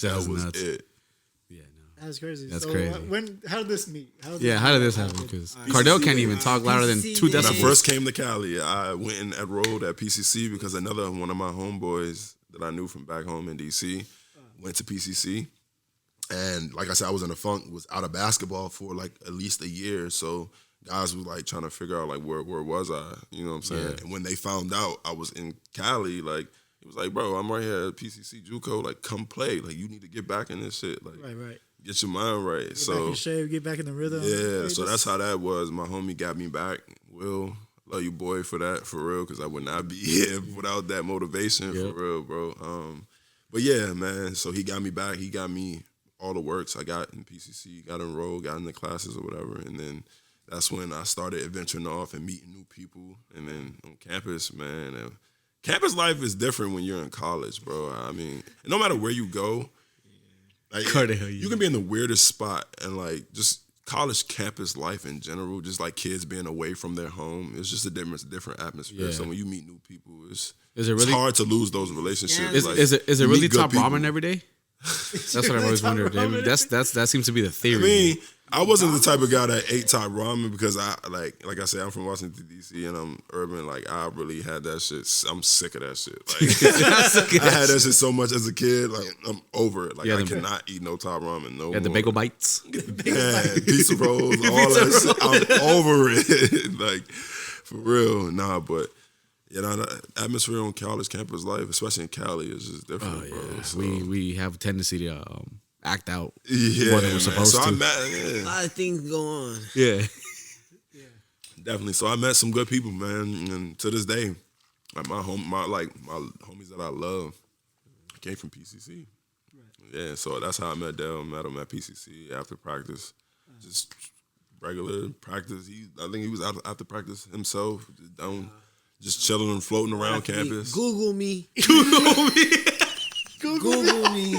That was nuts. it. Yeah, no, that's crazy. That's crazy. How did this meet? How did this happen? Because Cardell can't even talk louder than 2 decibels. When I first came to Cali, I went and enrolled at PCC because another one of my homeboys that I knew from back home in DC went to PCC, And like I said, I was in a funk, was out of basketball for like at least a year. So guys was like trying to figure out like where was I? You know what I'm saying? Yeah. And when they found out I was in Cali, like it was like, bro, I'm right here at PCC JUCO. Like, come play. Like, you need to get back in this shit. Like, right. Get your mind right. Get back in shape, get back in the rhythm. Yeah, so that's how that was. My homie got me back. Will, love you, boy, for that, for real, because I would not be here without that motivation, for real, bro. But yeah, man, so he got me back. He got me all the works I got in PCC, got enrolled, got in the classes or whatever, and then that's when I started adventuring off and meeting new people. And then on campus, man, campus life is different when you're in college, bro. I mean, no matter where you go, like, you can be in the weirdest spot, and like just college campus life in general, just like kids being away from their home, it's just a different atmosphere. Yeah. So when you meet new people, it's hard to lose those relationships. Yeah. Is it really top ramen every day? That's what I've always wondered. That seems to be the theory. I mean, I wasn't the type of guy that ate top ramen because I like I said, I'm from Washington D.C. and I'm urban. Like I really had that shit. I'm sick of that shit. Like I had that shit so much as a kid. Like I'm over it. Like I cannot eat no top ramen no more. The bagel bites, pizza rolls, all that shit. I'm over it. Like for real, nah. But you know, the atmosphere on college campus life, especially in Cali, is just different, bro. So, we have a tendency to act out more than we're supposed to. A lot of things go on. Yeah. Definitely. So I met some good people, man, and to this day, like my homies that I love came from PCC. Right. Yeah, so that's how I met Dale. Met him at PCC after practice, just regular practice. I think he was after practice himself, just chilling and floating around campus. Google me. Google me.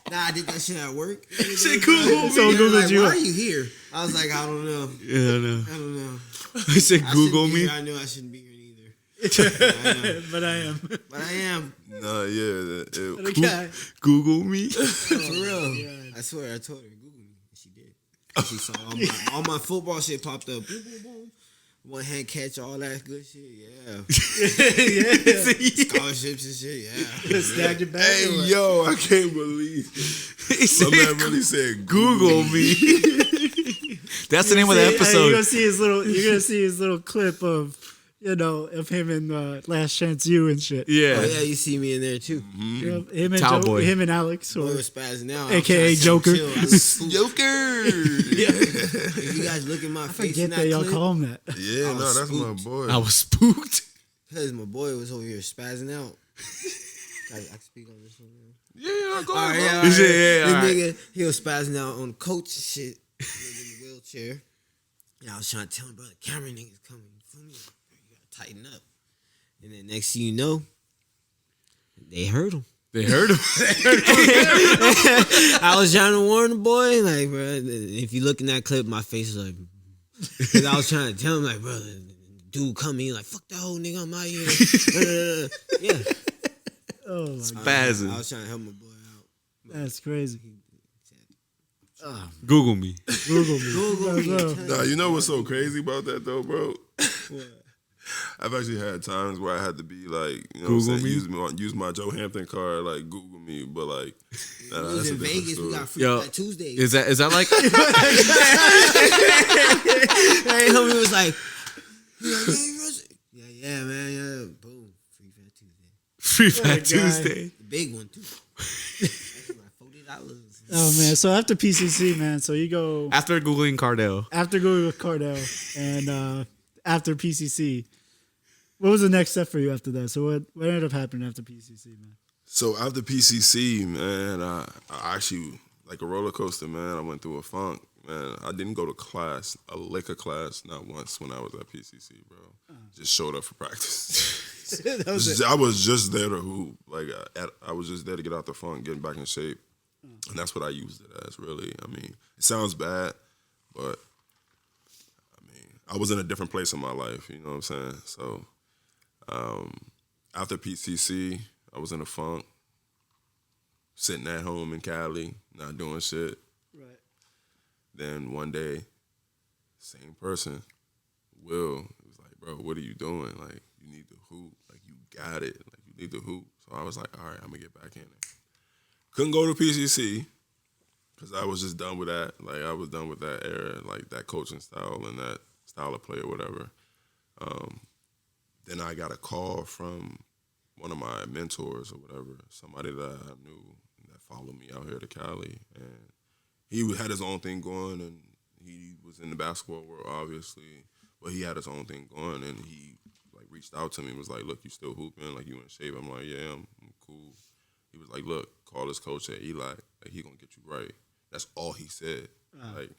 Nah, I did that shit at work. Shit, Google me. So Googled you. Why are you here? I was like, I don't know. Yeah, I don't know. He said, Google me. I knew I shouldn't be here either. But I am. Nah, yeah. Google me. For real. God. I swear, I told her, Google me. And she did. She saw all my football shit popped up. Boom, boom, boom. One hand catch, all that good shit, Scholarships and shit, Stacked your back. Hey, yo, I can't believe my man really said Google me. That's the name of the episode. You're gonna see his little clip of him and Last Chance U and shit. Yeah. Oh, yeah, you see me in there too. Mm-hmm. Him and Alex. Boy was spazzing out. AKA Joker. Joker. If you guys look at my face. I forget that y'all call him that. Yeah, no, that's my boy. I was spooked. Because my boy was over here spazzing out. I can speak on this one now. Yeah, go on. Yeah. This nigga, he was spazzing out on the coach and shit. In the wheelchair. And I was trying to tell him, brother, camera niggas coming. You feel me? Tighten up. And then next thing you know, they heard him. I was trying to warn the boy, like, bro, if you look in that clip, my face is like, because I was trying to tell him, like, brother, dude coming, like, fuck that whole nigga, I'm out here. Yeah. Oh, my Spazzing. God. I was trying to help my boy out. That's crazy. Google me. Google me. Nah, you know what's so crazy about that, though, bro? What? I've actually had times where I had to be like, Google me? use my Joe Hampton card, like Google me, but like, it was in Vegas. Story. We got free like Tuesdays. Is that like? Hey, homie was like, yeah, man, yeah, boom, Free Fat Tuesday. The big one too. $40. Oh man! So after PCC, man, so you go after Googling Cardell. And after PCC, what was the next step for you after that? So what ended up happening after PCC, man? So after PCC, man, I actually, like a roller coaster, man. I went through a funk, man. I didn't go to class, a liquor class, not once when I was at PCC, bro. Just showed up for practice. I was just there to hoop. Like I was just there to get out the funk, getting back in shape, and that's what I used it as. Really, I mean, it sounds bad, but I was in a different place in my life, you know what I'm saying? So after PCC, I was in a funk, sitting at home in Cali, not doing shit. Right. Then one day, same person, Will, was like, bro, what are you doing? Like, you need to hoop. Like, you got it. Like, you need to hoop. So I was like, all right, I'm going to get back in there. Couldn't go to PCC because I was just done with that. Like, I was done with that era, like that coaching style and that style of play or whatever. Then I got a call from one of my mentors or whatever, somebody that I knew that followed me out here to Cali, and he had his own thing going, and he was in the basketball world, obviously, but he had his own thing going, and he like reached out to me and was like, "Look, you still hooping? Like, you in shape?" I'm like, "Yeah, I'm cool." He was like, "Look, call this coach at Eli. Like, he gonna get you right." That's all he said. Like,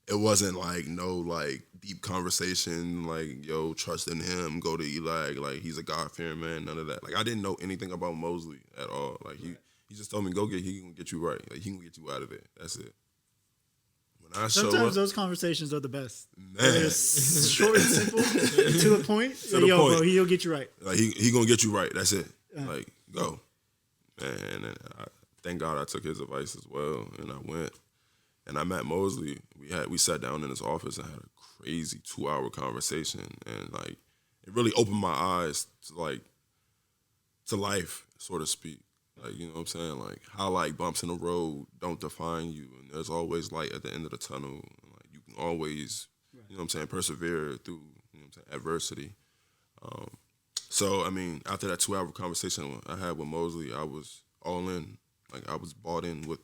it wasn't like no like deep conversation, like, yo, trust in him, go to Eli, like he's a God-fearing man, none of that. Like, I didn't know anything about Mosley at all. Like, he just told me, he gonna get you right. Like, he gonna get you out of there. That's it. When I Sometimes those conversations are the best. Man. It's short and simple, to the point. Bro, he'll get you right. Like, he gonna get you right. That's it. Like, go. And thank God I took his advice as well, and I went. And I met Mosley. We sat down in his office and had a crazy 2-hour conversation, and like it really opened my eyes to life, so to speak. Like, you know what I'm saying? Like, how like bumps in the road don't define you, and there's always light at the end of the tunnel. And, like, you can always, you know what I'm saying, persevere through, you know what I'm saying, adversity. So I mean, after that 2-hour conversation I had with Mosley, I was all in. Like, I was bought in with.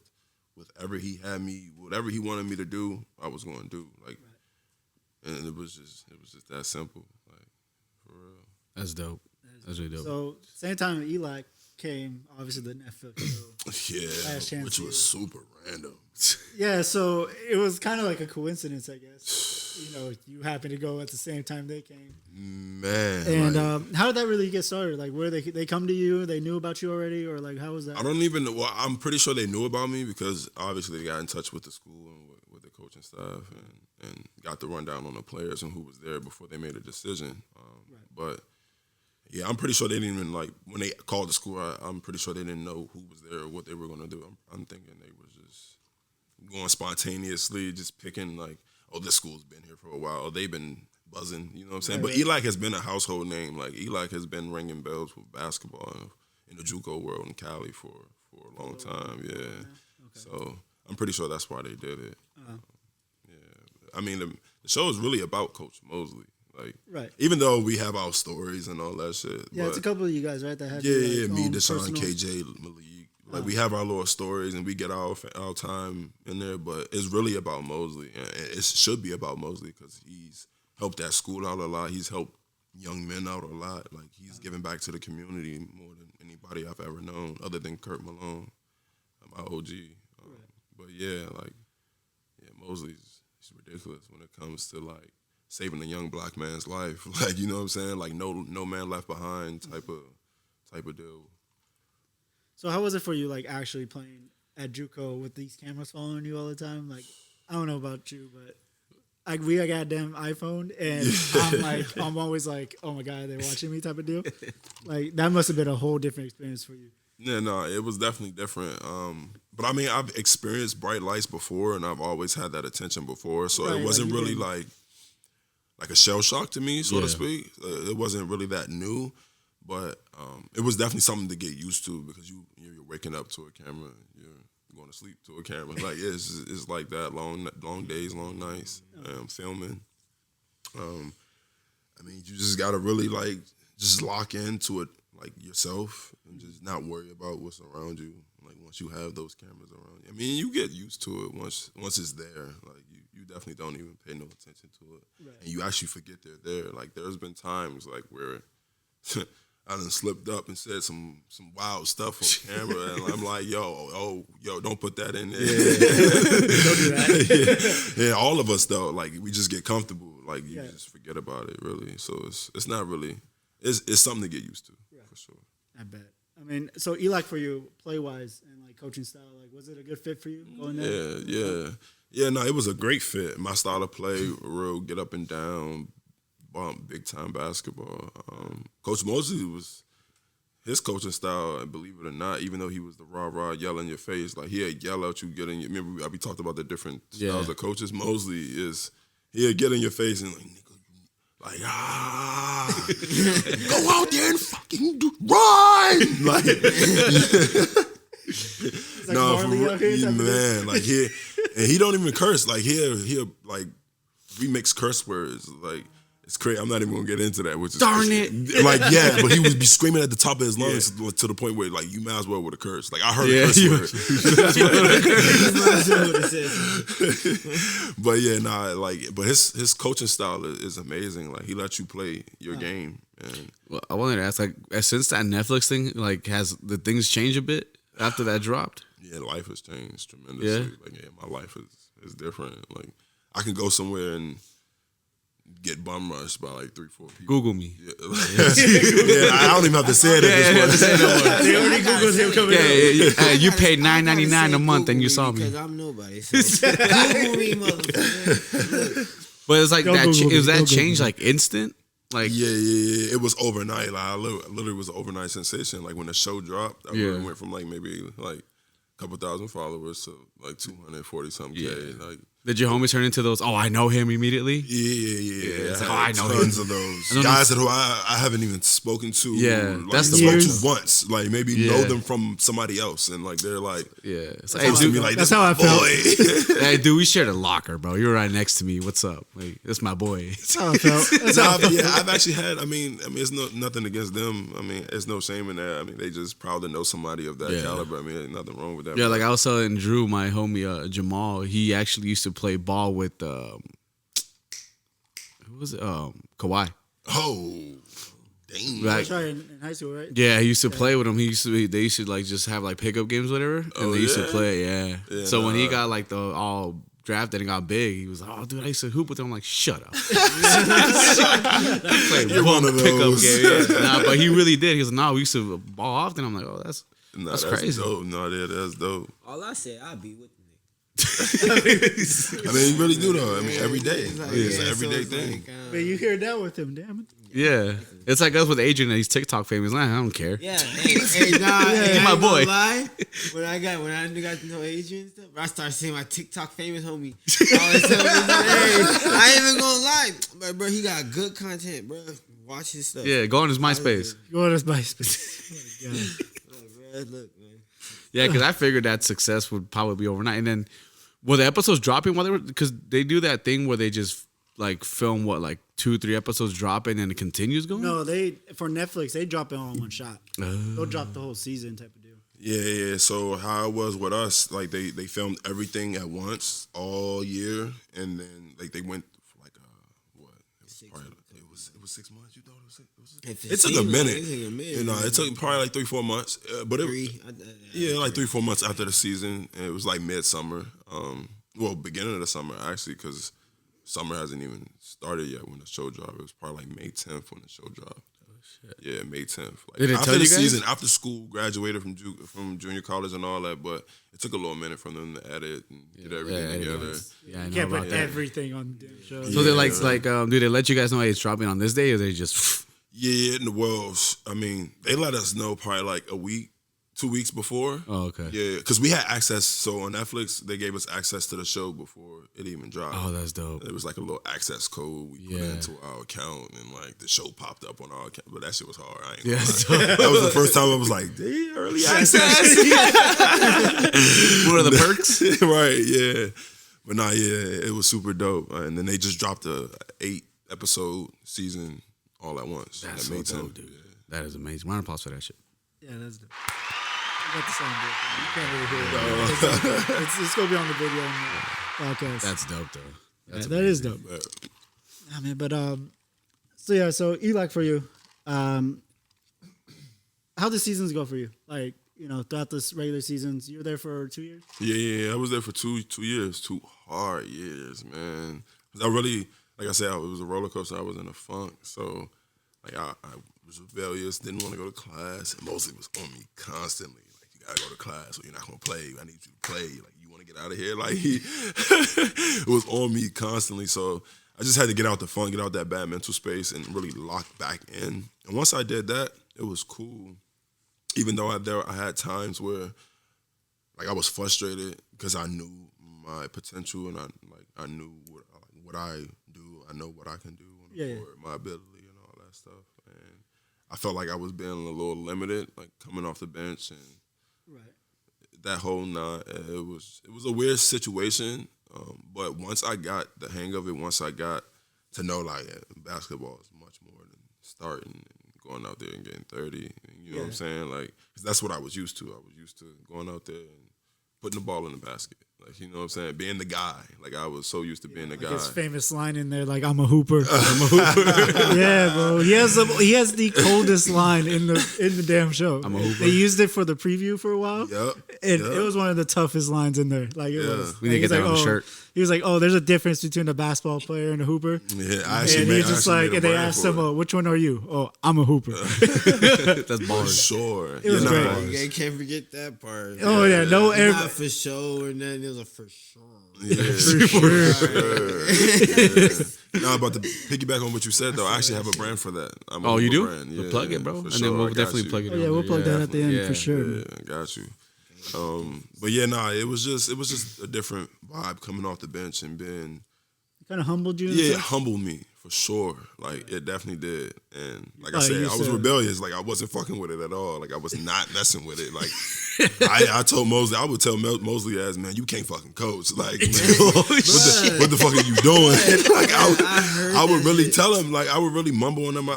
Whatever he had me, whatever he wanted me to do, I was going to do. Like, and it was just that simple. Like, for real. That's dope. That's really dope. So, same time Eli came, obviously the Netflix show. Yeah, which was super random. Yeah, so it was kind of like a coincidence, I guess. You know, you happened to go at the same time they came. Man. And how did that really get started? Like, where they come to you? They knew about you already? Or, like, how was that? I don't even know. Well, I'm pretty sure they knew about me because, obviously, they got in touch with the school and with the coaching staff and got the rundown on the players and who was there before they made a decision. But, yeah, I'm pretty sure they didn't even, like, when they called the school, I'm pretty sure they didn't know who was there or what they were going to do. I'm thinking they was just going spontaneously, just picking, like, oh, this school's been here for a while. Or they've been buzzing, you know what I'm saying? Right, but Eli has been a household name. Like, Eli has been ringing bells with basketball in the JUCO world in Cali for a long time, yeah. Okay. So I'm pretty sure that's why they did it. Yeah. I mean, the show is really about Coach Mosley. Like, right. Even though we have our stories and all that shit. Yeah, it's a couple of you guys, right? That have me, Deshaun, KJ, Malik. Like, we have our little stories and we get our time in there, but it's really about Mosley. And it should be about Mosley because he's helped that school out a lot. He's helped young men out a lot. Like, he's given back to the community more than anybody I've ever known, other than Kurt Malone, my OG. But Mosley's ridiculous when it comes to like saving a young black man's life. Like, you know what I'm saying? Like, no man left behind type of deal. So how was it for you, like, actually playing at JUCO with these cameras following you all the time? Like, I don't know about you, but we got a goddamn iPhone, and I'm always like, oh my God, they're watching me type of deal. Like, that must have been a whole different experience for you. Yeah, no, it was definitely different. But I mean, I've experienced bright lights before, and I've always had that attention before, so it wasn't really like a shell shock to me, so to speak. It wasn't really that new. But it was definitely something to get used to because you're waking up to a camera, you're going to sleep to a camera. Like, it's like that, long days, long nights, filming. I mean, you just got to really like just lock into it like yourself and just not worry about what's around you. Like, once you have those cameras around you, I mean, you get used to it once it's there. Like, you definitely don't even pay no attention to it, and you actually forget they're there. Like, there's been times like where I done slipped up and said some wild stuff on camera, and I'm like, yo, don't put that in there. Don't do that. Yeah, all of us though, like, we just get comfortable. Like, you just forget about it, really. So it's not really, it's something to get used to, for sure. I bet. I mean, so Eli, for you, play-wise and like coaching style, like, was it a good fit for you going there? Yeah, no, it was a great fit. My style of play, real get up and down, big time basketball. Coach Mosley was his coaching style, believe it or not, even though he was the rah yell in your face, like, he'd yell at you, remember we talked about the different styles of coaches. Mosley he'd get in your face and like, nigga, go out there and fucking run, like, Like Marley out here, man, like he don't even curse. Like he'll like remix curse words. Like it's crazy. I'm not even gonna get into that. Which is darn crazy. it. Like but he would be screaming at the top of his lungs to the point where like you might as well would have cursed. Like I heard a curse word. But but his coaching style is amazing. Like he lets you play your game. And well, I wanted to ask, like, since that Netflix thing, like, has the things changed a bit after that dropped? Yeah, life has changed tremendously. Yeah. Like my life is different. Like I can go somewhere and get bum rushed by like 3-4 people. Google me. Yeah, I don't even have to say it at this point. They already Googled him coming Yeah, you paid $9.99 a month and you saw me. Because I'm nobody. So Google me, motherfucker. But it's like that. Is that change me. like instant? Like Yeah. It was overnight. Like I literally was an overnight sensation. Like when the show dropped, I really went from like maybe like a couple thousand followers to like 240 something K. Like. Did your homies turn into those? Oh, I know him immediately. Yeah. It's like, I know tons of those guys that I haven't even spoken to. Yeah, like, that's the spoke years. to once. Like maybe know them from somebody else, and like they're like, It's hey, dude, like, that's how I felt. hey, dude, we shared a locker, bro. You were right next to me. What's up? Like, that's my boy. That's how I felt. That's how I felt. I've actually had. I mean, it's nothing against them. I mean, there's no shame in that. I mean, they just proud to know somebody of that caliber. I mean, there's nothing wrong with that. Yeah, like I was telling Drew, my homie Jamal, he actually used to play ball with who was it? Kawhi. Oh, dang! Like, That's right, in high school, right? yeah, he used to play with him. They used to like just have like pickup games, whatever, and they used to play. Yeah. So when he got like the all drafted and got big, he was like, "Oh, dude, I used to hoop with him." I'm like, "Shut up." You're one of pickup those. game. Yeah. Nah, but he really did. He was like, "No, we used to ball often." I'm like, "Oh, that's crazy." Dope. No, that's dope. All I said, I'll be with the nigga. I mean, you really do though. I mean, every day. It's an everyday thing. But you hear that with him, damn it. Yeah, it's like us with Adrian. He's TikTok famous. Like, I don't care. Yeah, hey, my boy. Lie. When I got to know Adrian and stuff, I started seeing my TikTok famous homie. Always tell me, hey, I ain't even gonna lie, but bro, he got good content, bro. Watch his stuff. Yeah, go on his MySpace. Go on his MySpace. Look, man. Yeah, because I figured that success would probably be overnight. And then, were the episodes dropping while they were? Because they do that thing where they just like film like 2-3 episodes dropping and it continues going. No, for Netflix they drop it all in one shot. They'll drop the whole season type of deal. Yeah. So how it was with us, like they filmed everything at once all year, and then like they went for like what? It was 6 months. You thought it was 6? It took a minute. You know, it took probably like 3-4 months. But like 3-4 months after the season, and it was like midsummer. Well, beginning of the summer actually, because summer hasn't even started yet when the show dropped. It was probably like May 10th when the show dropped. Oh shit! Yeah, May 10th. Like, did it after tell you the guys? season, after school, graduated from junior college and all that, but it took a little minute for them to edit and get everything together. Yeah, I You know can't about put that. everything on the damn show. So they like do they let you guys know hey, it's dropping on this day, or they just? Yeah, well, I mean, they let us know probably like a week, 2 weeks before. Oh, okay. Yeah, because we had access. So on Netflix, they gave us access to the show before it even dropped. Oh, that's dope. It was like a little access code we put into our account, and like the show popped up on our account. But that shit was hard. I ain't gonna lie. That was the first time I was like, "Damn, early access." What are the perks? Right? Yeah. But nah, yeah, it was super dope. And then they just dropped a 8-episode season all at once. That's that so dope, dude. Yeah. That is amazing. Round of applause for that shit. Yeah, that's dope. I got the soundboard. You can't really hear it. It's gonna be on the video on the podcast. That's dope, though. That is dope. I mean, but so Eli, for you, how the seasons go for you? Like, you know, throughout this regular seasons, you were there for 2 years. Yeah. I was there for 2 years. 2 hard years, man. I really, like I said, it was a roller coaster. I was in a funk, so like I was rebellious, didn't want to go to class, and mostly was on me constantly. Like, you gotta go to class, or you're not gonna play. I need you to play. Like, you want to get out of here? Like, it was on me constantly. So I just had to get out the funk, get out that bad mental space, and really lock back in. And once I did that, it was cool. Even though I had times where, like, I was frustrated because I knew my potential, and I knew what I do. I know what I can do on the court, my ability and all that stuff. And I felt like I was being a little limited, like coming off the bench, and that whole night, it was a weird situation. But once I got the hang of it, once I got to know like basketball is much more than starting and going out there and getting 30. You know what I'm saying? Like, 'cause that's what I was used to. I was used to going out there and putting the ball in the basket. Like, you know what I'm saying? Being the guy. Like, I was so used to being the guy. His famous line in there, like, I'm a hooper. I'm a hooper. Yeah, bro. He has the coldest line in the damn show. I'm a hooper. They used it for the preview for a while. Yep. And it was one of the toughest lines in there. Like, it was. We need to get that on the shirt. He was like, there's a difference between a basketball player and a hooper. Yeah, and they asked him, which one are you? Oh, I'm a hooper. That's bars. For sure. It was great. You can't forget that part. Oh, yeah. No, not for show or nothing. It was a for sure. Yeah, for sure. Now, about to piggyback on what you said, though, I actually have a brand for that. You do? Brand. Yeah, plug it, bro. And sure. then we'll definitely plug it. Oh, yeah, we'll plug that at the end for sure. Yeah, got you. But yeah, it was just a different vibe coming off the bench and being. It kind of humbled you. Yeah, it humbled me for sure. Like it definitely did. And like I said, I was rebellious. Like I wasn't fucking with it at all. Like I was not messing with it. Like I told Mosley, I would tell Mosley as, man, you can't fucking coach. Like, man, what the fuck are you doing? Like I would really tell him. Like I would really mumble on him.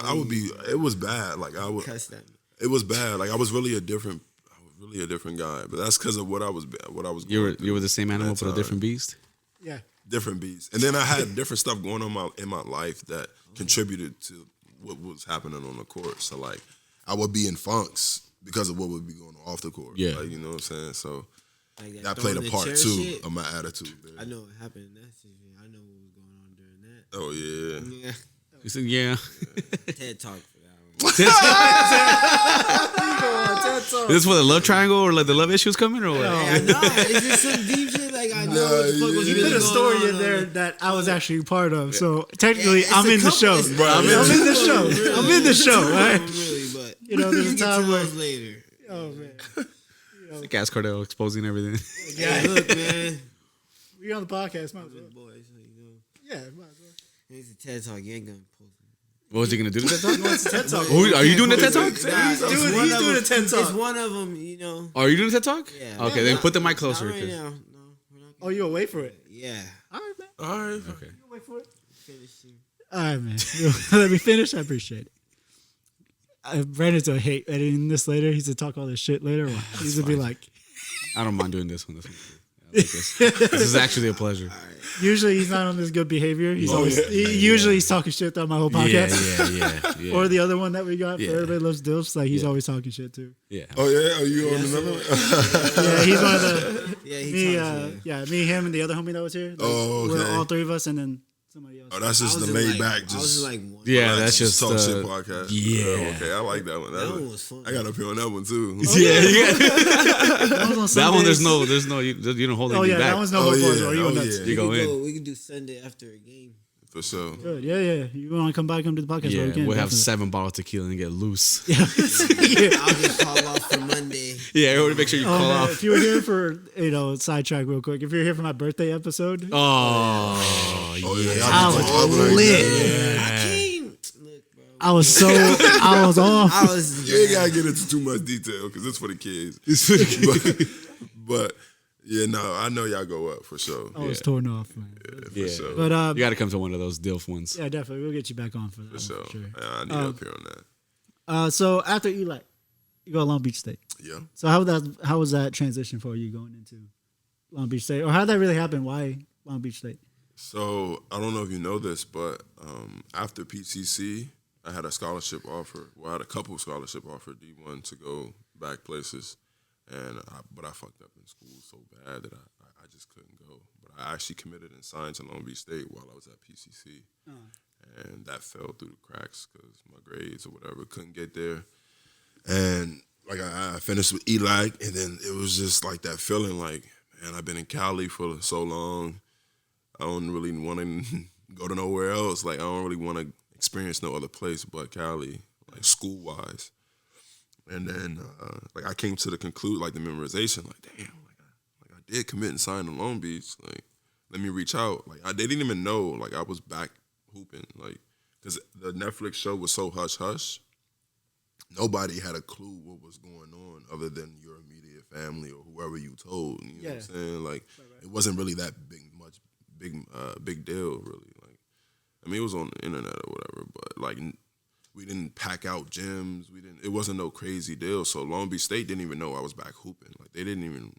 It was bad. Like it was bad. Like I was really a different guy, but that's because of what I was. You were the same animal but a different beast. Yeah, different beast. And then I had different stuff going on in my life that contributed to what was happening on the court. So like, I would be in funks because of what would be going on off the court. Yeah, like, you know what I'm saying. So like that played a part too of my attitude. There. I know what happened in that season. I know what was going on during that. Oh yeah. Yeah. You said yeah. TED Talk. TED Talk. Is this for the love triangle or like the love issues coming or what? I know. Is this some deep shit? Like I know what the fuck was you really put a story in there that I was actually part of. So technically, I'm in the show. I'm in the show. I'm in the show. Right? Really, but you know, there's a time where later. Oh man. The Gas Cardell exposing everything. Yeah, hey, look, man. We on the podcast, might as well. Boys, you know. Yeah, might as well. It's a TED Talk. You ain't gonna post it. What was he gonna do the TED Talk? He wants the TED Talk. Are you doing the TED Talk? He's doing a TED Talk. It's one of them, you know. Are you doing the TED Talk? Yeah. Okay, then put the mic closer. Not right now. No, we're not. Oh, you'll wait for it. Yeah. All right, man. All right. Okay. You'll wait for it. Finishing. All right, man. Let me finish. I appreciate it. Brandon's gonna hate editing this later. He's gonna talk all this shit later. He's gonna be like, I don't mind doing this one. This is actually a pleasure. Usually he's not on this good behavior. He's he's talking shit throughout my whole podcast. Yeah. Or the other one that we got for Everybody Loves Dilfs. Like he's always talking shit too. Yeah. Oh yeah. Are you on another one? Yeah, he's one of the. Yeah, me, him, and the other homie that was here. Like, we're all three of us, and then somebody else. Oh, that's just the laid back. I was like one. Yeah, that's just talk shit podcast. Yeah. Okay, I like that one. That one was fun. I got up here on that one too. That one, there's no, you don't hold anything back. That one's no more boys. Or you nuts. You go in. We can do Sunday after a game. For sure. Good. Yeah. You want to come by, come to the podcast? Yeah, we can. We'll have 7 bottles of tequila and get loose. Yeah. I'll just call off for Monday. Yeah, everybody make sure you call off. If you were here for, sidetrack real quick. If you're here for my birthday episode. Yeah. I was lit. Yeah. Look, bro. I was off. You ain't gotta get into too much detail because it's for the kids. But yeah, no, I know y'all go up for sure. I was torn off, man. Yeah, for sure. But you got to come to one of those DILF ones. Yeah, definitely. We'll get you back on for that. For sure. For sure. Yeah, I need up here on that. So after Eli, you go to Long Beach State. Yeah. So how was that transition for you going into Long Beach State, or how did that really happen? Why Long Beach State? So I don't know if you know this, but after PCC, I had a scholarship offer. Well, I had a couple scholarship offers, D1 to go back places, but I fucked up in school so bad that I just couldn't go. But I actually committed and signed to Long Beach State while I was at PCC, and that fell through the cracks because my grades or whatever couldn't get there. And like I finished with Eli, and then it was just like that feeling like, man, I've been in Cali for so long. I don't really want to go to nowhere else. Like I don't really want to experience no other place but Cali, like school wise. And then like I came to the conclude, like the memorization, like damn, like I did commit and sign to Long Beach. Like let me reach out. Like they didn't even know like I was back hooping, like because the Netflix show was so hush hush. nobody had a clue what was going on other than your immediate family or whoever you told. You know what I'm saying? Like, it wasn't really that big deal, really. Like, I mean, it was on the internet or whatever, but like, we didn't pack out gyms. It wasn't no crazy deal. So Long Beach State didn't even know I was back hooping. Like, they didn't even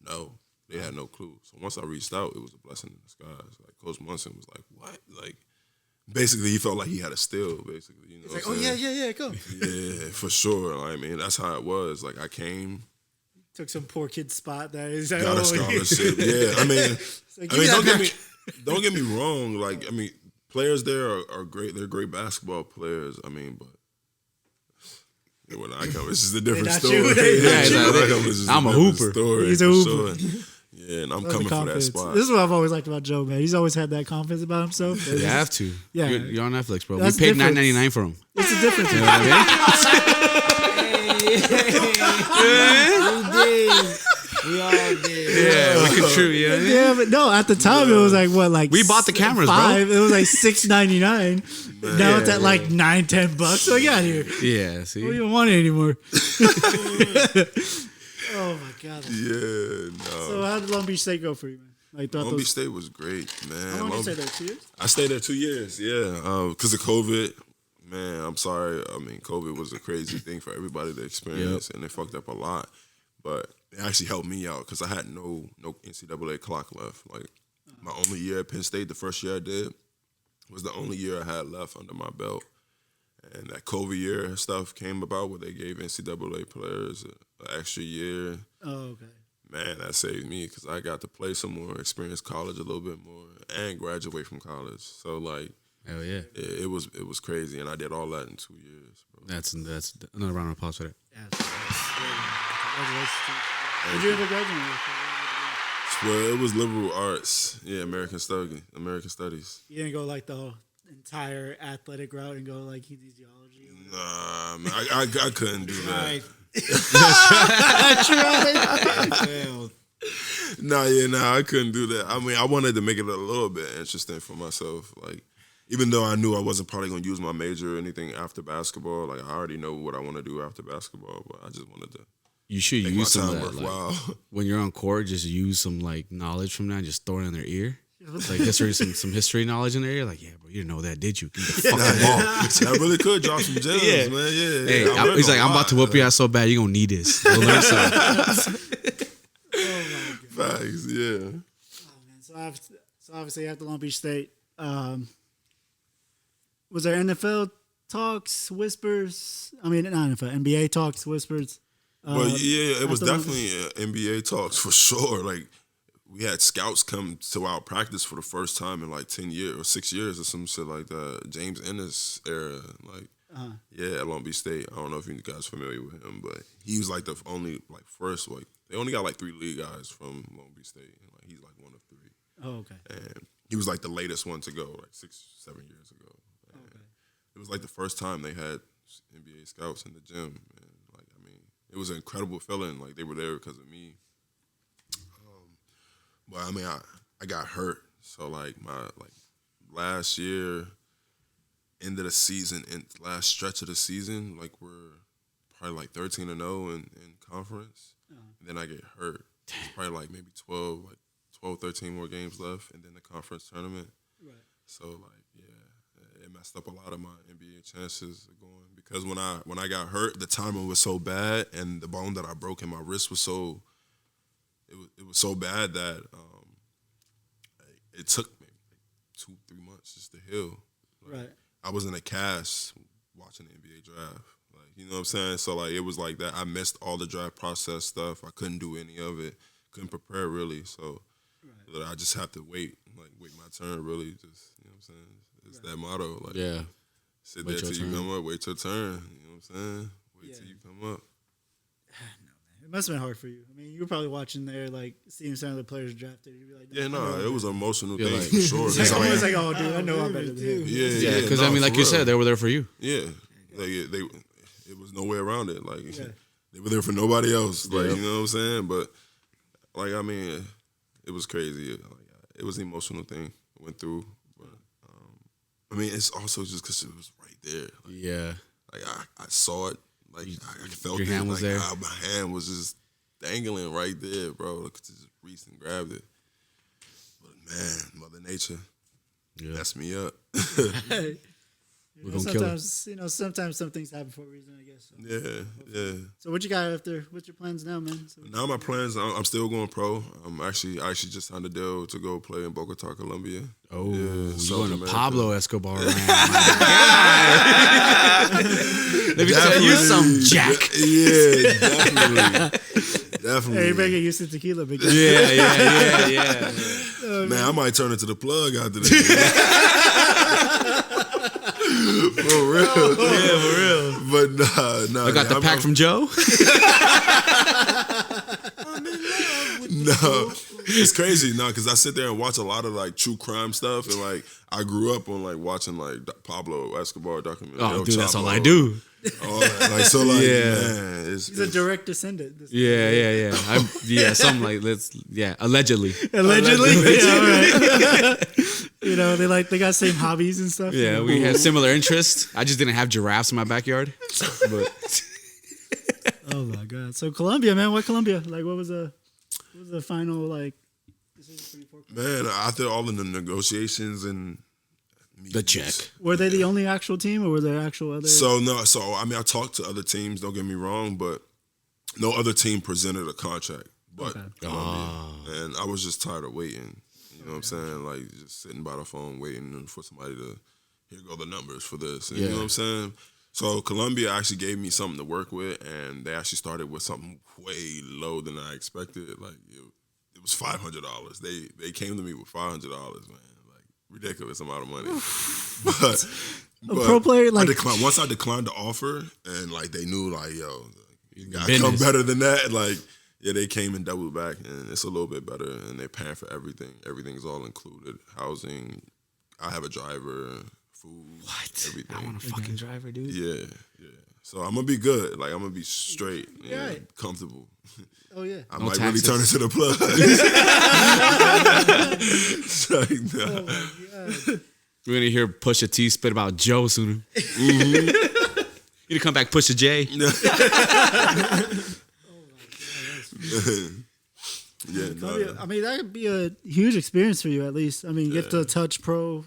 know. They had no clue. So once I reached out, it was a blessing in disguise. Like, Coach Munson was like, "What?" Like, basically, he felt like he had a steal. Basically, you know. He's like, "Oh yeah, come." Yeah, for sure. I mean, that's how it was. Like, I came, took some poor kid's spot there. He's like, got a scholarship. Yeah, I mean, don't get me wrong. Like, I mean, players there are great. They're great basketball players. I mean, but when I come, it's just a different story. I'm a hooper. He's a hooper. Sure. Yeah, and I'm coming for that spot. This is what I've always liked about Joe, man. He's always had that confidence about himself. You have to. Yeah, you're on Netflix, bro. That's we paid $9.99 for him. It's a difference. You know what I mean? We all did. Yeah, we contribute. Yeah, yeah, but no, at the time it was like what, like we bought the cameras, $5. bro. It was like $6.99. Now it's at like $9-10. So get out of here. Yeah, see, I don't even want it anymore. Oh my god. Yeah, no. So how did Long Beach State go for you, man? Like Long Beach State was great, man. How long did you stay there? 2 years? I stayed there 2 years. Yeah, because of COVID. Man, I'm sorry. I mean, COVID was a crazy thing for everybody to experience, and it fucked up a lot. But it actually helped me out because I had no NCAA clock left. Like, my only year at Penn State, the first year I did, was the only year I had left under my belt. And that COVID year stuff came about where they gave NCAA players an extra year. Oh, okay. Man, that saved me because I got to play some more, experience college a little bit more, and graduate from college. So, like, hell yeah, it was crazy, and I did all that in 2 years, bro. That's another round of applause for that. Congratulations. Did you ever graduate? Well, it was liberal arts. Yeah, American Studies. You didn't go like the entire athletic route and go like kinesiology? Nah, man, I couldn't do that. I failed. I couldn't do that. I mean, I wanted to make it a little bit interesting for myself. Like, even though I knew I wasn't probably going to use my major or anything after basketball, like, I already know what I want to do after basketball, but I just wanted to. You should make use my some time of that. worthwhile. Like, when you're on court, just use some like knowledge from that and just throw it in their ear. Like some history knowledge in their ear. Like, yeah, bro, you didn't know that, did you? Give me the fucking ball. I really could drop some gems, man. Yeah. Hey, he's like, I'm about to whoop your ass so bad, you're going to need this. You'll learn something. Oh, my God. Facts, yeah. Oh, man. So obviously after Long Beach State, was there NFL talks, whispers? I mean, not NFL, NBA talks, whispers. Well, yeah, it was definitely NBA talks for sure. Like, we had scouts come to our practice for the first time in like 10 years or 6 years or some shit like that. James Ennis era, like, yeah, at Long Beach State. I don't know if you guys are familiar with him, but he was like the only, like, first, like, they only got like 3 league guys from Long Beach State. And, like, he's like one of 3. Oh, okay. And he was like the latest one to go, like 6-7 years ago. Okay. It was like the first time they had NBA scouts in the gym. And, like, I mean, it was an incredible feeling. Like, they were there because of me. But I mean, I got hurt. So, like, last year, end of the season, last stretch of the season, like, we're probably like 13-0 in conference. And then I get hurt. It's probably like maybe 12, 13 more games left, and then the conference tournament. Right. So, like, yeah, it messed up a lot of my NBA chances of going because when I got hurt, the timing was so bad, and the bone that I broke in my wrist was so. It was so bad that it took me like 2-3 months just to heal. Like, right. I was in a cast watching the NBA draft. Like, you know what I'm saying? So, like, it was like that. I missed all the draft process stuff. I couldn't do any of it. Couldn't prepare really. So, I just have to wait my turn really. Just, you know what I'm saying? It's that motto. Like, yeah. Sit there till you come up. Wait your turn. You know what I'm saying? Wait till you come up. It must have been hard for you. I mean, you were probably watching there, like, seeing some of the players drafted. You'd be like, yeah, no, it was an emotional thing for sure. It's like, oh, dude, I know I'm better than him. Yeah, because, I mean, like you said, they were there for you. Yeah. Like, it was no way around it. Like, they were there for nobody else. Like, you know what I'm saying? But, like, I mean, it was crazy. Like, it was an emotional thing I went through. But, I mean, it's also just because it was right there. Like, yeah. Like I saw it. Like I felt your it. hand was like there. my hand was just dangling right there, bro. Like, just reached and grabbed it. But man, Mother Nature messed me up. Sometimes sometimes some things happen for a reason, I guess. So. Yeah. So what you got after? What's your plans now, man? So Now my plans, I'm still going pro. I actually just signed a deal to go play in Bogota, Colombia. Oh, yeah, you going to Pablo Escobar land. Let me tell you some, Jack. Yeah, definitely. Hey, you better get used to tequila, big guy. Yeah. Man, I might turn into the plug after this. For real. Yeah, for real. But nah. I got the pack from Joe. No, it's crazy. No, because I sit there and watch a lot of like true crime stuff, and like I grew up on like watching like Pablo Escobar documentary. Oh, dude, that's all I do. Man, He's a direct descendant. Yeah. Something like allegedly. Allegedly. Yeah, all right. they got same hobbies and stuff. Yeah, we had similar interests. I just didn't have giraffes in my backyard. But oh my god! So Colombia, man, what Colombia? Like, what was the final like decision for you? Man, after all of the negotiations and the check, were they the only actual team, or were there actual other? So I mean, I talked to other teams. Don't get me wrong, but no other team presented a contract. But and I was just tired of waiting. You know what I'm saying? Like just sitting by the phone waiting for somebody to here go the numbers for this. And you know what I'm saying? So Colombia actually gave me something to work with, and they actually started with something way low than I expected. Like it was $500. They came to me with $500, man. Like ridiculous amount of money. but a pro player, like once I declined the offer, and like they knew like you gotta come better than that. Like they came and doubled back, and it's a little bit better, and they're paying for everything. Everything's all included. Housing. I have a driver. Food, everything. I want a fucking driver, dude. Yeah. So I'm gonna be good. Like I'm gonna be straight and comfortable. Oh yeah. I might really turn into the plug. Like, nah. Oh my god. We're gonna hear Pusha T spit about Joe soon. Mm-hmm. You to come back, Pusha J. Oh my god. I mean, that could be a huge experience for you, at least. I mean, you get to touch pro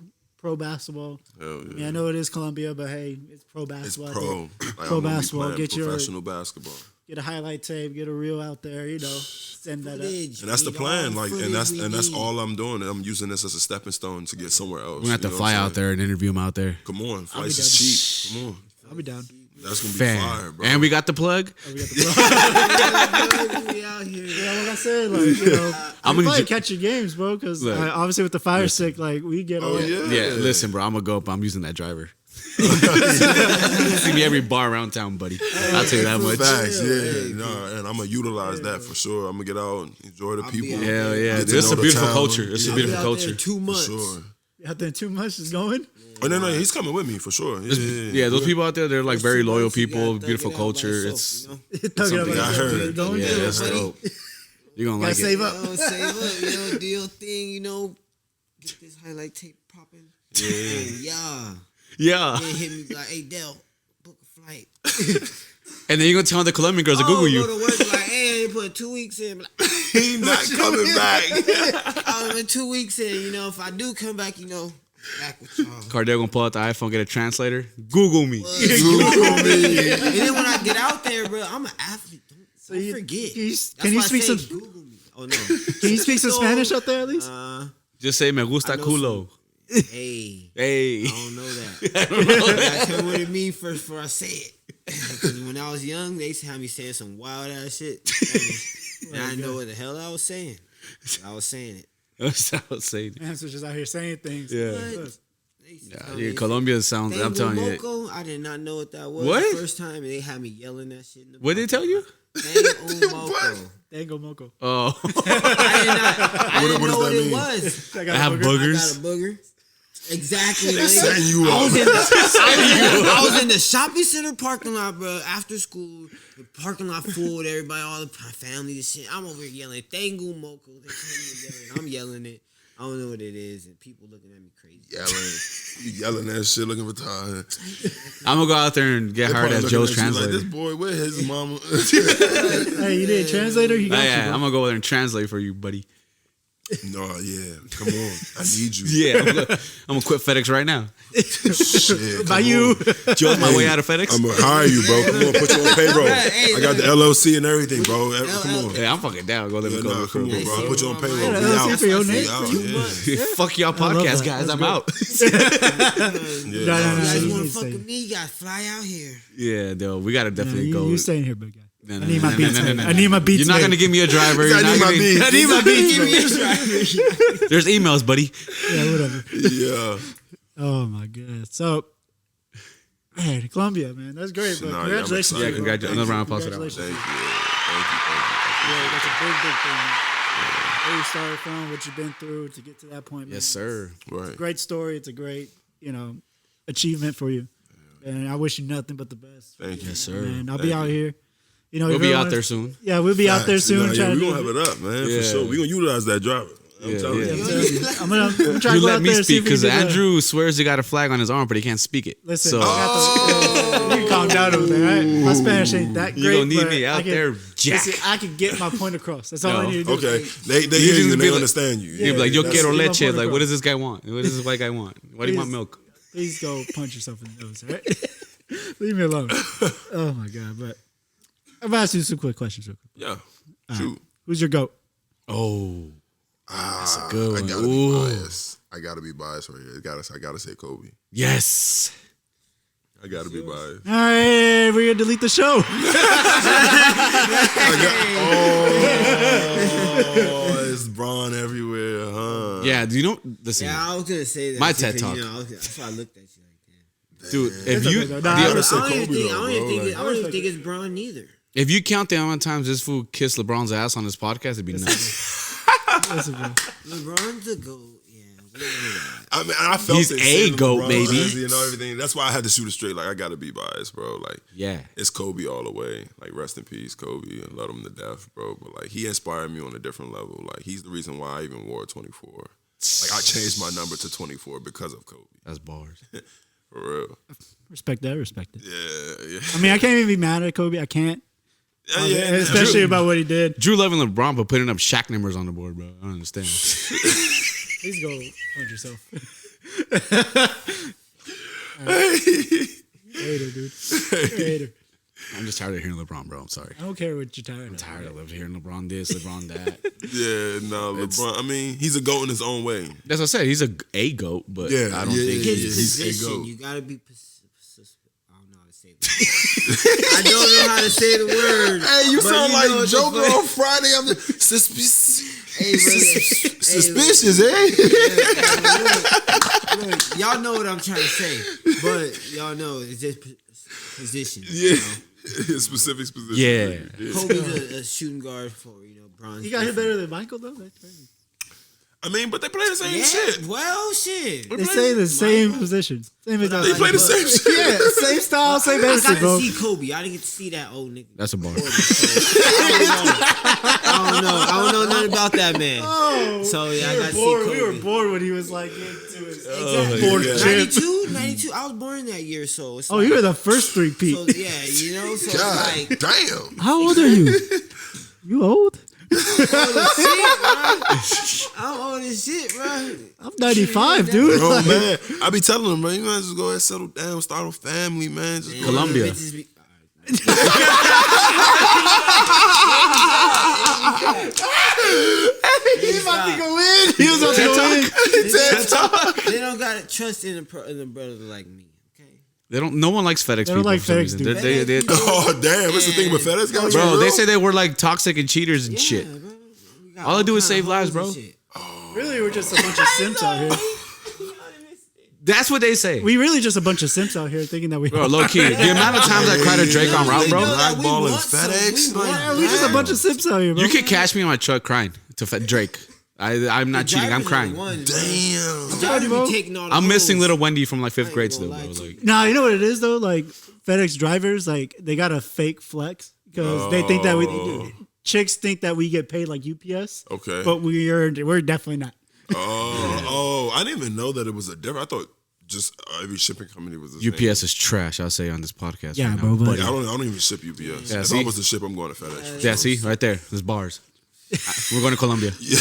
basketball. Hell yeah. I mean, I know it is Colombia, but hey, it's pro basketball. It's pro. Like, pro basketball. Get professional basketball. Get a highlight tape. Get a reel out there. Send that up. And that's the plan. Like, and that's all I'm doing. I'm using this as a stepping stone to get somewhere else. We're gonna have to fly out there and interview him out there. Come on, flights is cheap. Come on. I'll be down. That's gonna be fire, bro. And we got the plug. We out here. Yeah, like I said, like I'm gonna catch your games, bro. Because obviously with the fire stick, like we get. Yeah, listen, bro. I'm gonna go up. I'm using that driver. See me every bar around town, buddy. I'll tell you that much. Facts, and I'm gonna utilize that for sure. I'm gonna get out, and enjoy the people. Hell yeah, it's a beautiful culture. It's a beautiful culture. 2 months. For sure. Out there 2 months is going. Oh no, he's coming with me for sure. Yeah, those people out there, they're like very loyal people. Beautiful culture. It's something I heard. Yeah, that's dope. You're gonna like it. Save up. Save up. Do your thing. Get this highlight tape popping. Yeah. Then hit me like, hey Del, book a flight. And then you're gonna tell the Colombian girls to Google you. Go to work like, hey, I put 2 weeks in. Like, He's not coming back. I'm in 2 weeks in. If I do come back, back with y'all. Cardell gonna pull out the iPhone, get a translator. Google me. Google me. And then when I get out there, bro, I'm an athlete. Don't forget. Can you speak some? Google me. Oh no. Can you speak some Spanish out there at least? Just say me gusta culo. Hey. Hey. I don't know that. I gotta tell you what it means first before I say it. Because when I was young, they used to have me saying some wild ass shit. And I didn't know what the hell I was saying. I was saying it. Answer's just out here saying things. Yeah, Colombia sounds. I'm telling you. I did not know what that was the first time, and they had me yelling that shit. What did they tell you? Tango Moco. Oh. I didn't know what it was. I have boogers. I got a booger. Exactly. They're setting you up. I was in the shopping center parking lot, bro. After school, the parking lot full with everybody, all the family, and shit. I'm over here yelling "Tango Moco." They tell me I'm yelling it. I don't know what it is, and people looking at me crazy. You yelling that shit, looking retarded. I'm gonna go out there and get hired as Joe's translator. Like, this boy, where his mama? Hey, you need a translator? You got yeah, I'm gonna go there and translate for you, buddy. No, yeah, come on, I need you. Yeah, I'm gonna quit FedEx right now. Shit, By you. Joe's my way out of FedEx. I'm gonna hire you, bro. Come on, put you on payroll. I got the LLC and everything, bro. Come on. Yeah, I'm fucking down. Go there and go. Come on, bro. Put you on payroll. Yeah, We LLC out. for your name. Fuck y'all podcast guys. I'm out. No. You guys You want need to to fuck stay. with me? You gotta fly out here. Yeah, though we gotta definitely go. You staying here, big guy. No, I need my beats. I need my beats. You're not gonna give me a driver. I need my beats. I need my beats. There's emails, buddy. Yeah, whatever. Yeah. Oh my god. So, man, Colombia, man, that's great. But Nah, congratulations. yeah, Yeah, congratulations. Another round of applause for that one. Congratulations. Thank you. Yeah, that's a big thing. Where you started from, what you've been through to get to that point. Man. Yes, sir. Right. Great story. It's a great, achievement for you. And I wish you nothing but the best. Thank you. Yes, sir. And I'll be out here. We'll be out there soon. Yeah, we'll be out there soon. We're trying to gonna have it up, man. Yeah. For sure. We're gonna utilize that driver. I'm telling you. I'm gonna try to You go let out me there and see speak if we because can do that. Andrew swears he got a flag on his arm, but he can't speak it. Listen, so I got you can calm down over there. Right? My Spanish ain't that great. you gonna need but me out there, Jack. Listen, I can get my point across. That's all I No. need to do. Okay. They You hear just you and be they like- understand you. He'd be like, yo That's- quiero Give my leche. point Like, what across. does this guy want? What does this white guy want? Why do you want Please. milk? Please go punch yourself in the nose, all right? Leave me alone. Oh my god! But I'm gonna ask you some quick questions. Real quick. Yeah. Shoot. Who's your goat? Oh, that's a good I one. gotta Ooh. be biased. I gotta be biased right here. I gotta say Kobe. Yes. I gotta be biased. All right, we're gonna delete the show. Oh, it's Braun everywhere, huh? Yeah. Do you know? Listen, Yeah, I was gonna say that. My too, TED 'cause, Talk. That's why I looked at you like that. dude. If okay, you though. the Nah, I other- say don't even Kobe, think. though, I don't bro. even think. Like- I don't even think it's Braun neither. if you count the amount of times this fool kissed LeBron's ass on his podcast, it'd be nuts. Listen, bro. LeBron's a goat. Yeah, we know that. I mean, I felt He's it a seeing GOAT, LeBron baby. jersey and everything. That's why I had to shoot it straight. Like, I gotta be biased, bro. Like, Yeah. it's Kobe all the way. Like, rest in peace, Kobe. I love him to death, bro. But like, he inspired me on a different level. Like, he's the reason why I even wore 24. Like, I changed my number to 24 because of Kobe. That's bars. For real. Respect that. Respect it. Yeah. I mean, I can't even be mad at Kobe. I can't. Yeah, Especially about what he did. Drew loving LeBron, but putting up Shaq numbers on the board, bro. I don't understand. Please go punch yourself. Hater, dude. You're a hater. I'm just tired of hearing LeBron, bro. I'm sorry. I don't care what you're tired of. I'm tired of hearing LeBron this, LeBron that. Yeah, no, LeBron. I mean, he's a GOAT in his own way. That's what I said. He's a GOAT, but Yeah, I don't yeah, think yeah, His he's a position, GOAT. you gotta be. I don't know how to say that. I don't know how to say the word. Hey, you but sound know like what the Joker fuck- on Friday. I'm suspicious. Hey, brother. Suspicious, eh? Look, y'all know what I'm trying to say, but y'all know it's just position. Yeah. You know? His specific position. Yeah. Kobe's a shooting guard for bronze. He got hit better than Michael, though? That's crazy. I mean, but they play the same Yeah, shit. well, shit. They say the same position. Same exact They play the same shit. Yeah, same style, same I got everything, to bro. see Kobe. I didn't get to see that old nigga. That's a bar. I don't know nothing about that man. Oh, So yeah, I got to see bored. Kobe. We were bored when he was like into his Exactly. fourth yeah. chip. 92. I was born that year, so it's Oh, like, you were the first three, Pete. so yeah, you know, so God it's like damn. How old are you? You old? shit, bro. I'm old as shit, bro. I'm 95, dude. Bro, Like, man, I be telling them, man, you might just go ahead and settle down, start a family, man. Just go Colombia. Bitches be- He about to go in. He was about to go in. They don't got trust in a brother like me. Okay. They don't. No one likes FedEx They people. don't like for some FedEx reason. dudes. They- Oh, damn. What's the thing with FedEx guys? bro, For they real? say they were like toxic and cheaters and shit. Yeah, bro. We got All I do is kinda save lives, hoes bro. and shit. Really, we're just a bunch of simps out here. That's what they say. We really just a bunch of simps out here thinking that we. Bro, low key. The amount of times I cried to Drake on route, They bro. know that we blackballing want some, FedEx. we want Like, Yeah, we just a bunch of simps out here, bro. You can catch me on my truck crying to Drake. I'm not cheating. I'm crying. damn. I'm missing little Wendy from like fifth grade still, bro. lie to Like, Nah, you know what it is though? Like FedEx drivers, like they got a fake flex because they think that chicks think that we get paid like UPS. Okay. But we're definitely not. Oh, I didn't even know that it was a different. I thought just every shipping company was the same. UPS is trash. I'll say on this podcast. Yeah, right bro. now. But I don't even ship UPS. Yeah, if see? I was to ship, I'm going to FedEx. Yeah, see right there. There's bars. We're going to Colombia. Yeah.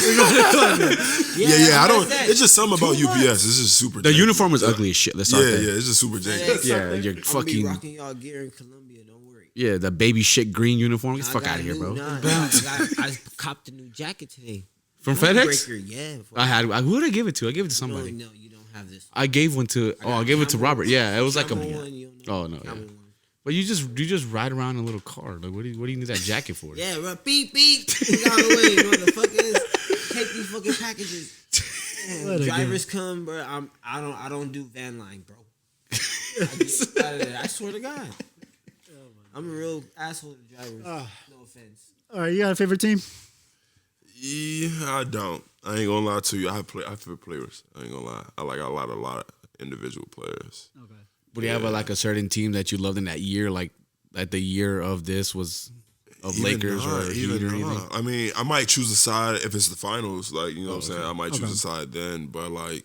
I don't. It's just something about UPS. It's just super. The janky. uniform is ugly as shit. Let's start there. It's just super janky. Yeah, you're I'm fucking. be rocking y'all gear in Colombia. Don't worry. Yeah, the baby shit green uniform. Get the fuck out of here, bro. I copped a new jacket today. From FedEx? Breaker, yeah. Who did I give it to? I gave it to somebody. No, you don't have this. I gave one to. I gave it to Robert. Yeah, it was like a. Oh no. Yeah. But you just ride around in a little car. Like, what do you need that jacket for? Yeah, bro. Beep beep. Get out of the way, motherfuckers. Take these fucking packages. Man, drivers come, bro. I don't do van line, bro. I get out of there. I swear to God. I'm a real asshole to drivers. No offense. All right, you got a favorite team? Yeah, I don't. I ain't gonna lie to you. I have favorite players. I ain't gonna lie. I like a lot of individual players. Okay. Would you have a certain team that you loved in that year? Like the year of this was of Even Lakers not, or Heat or anything? not. I mean, I might choose a side if it's the finals. Like, you know what I'm saying? I might choose a side then. But, like,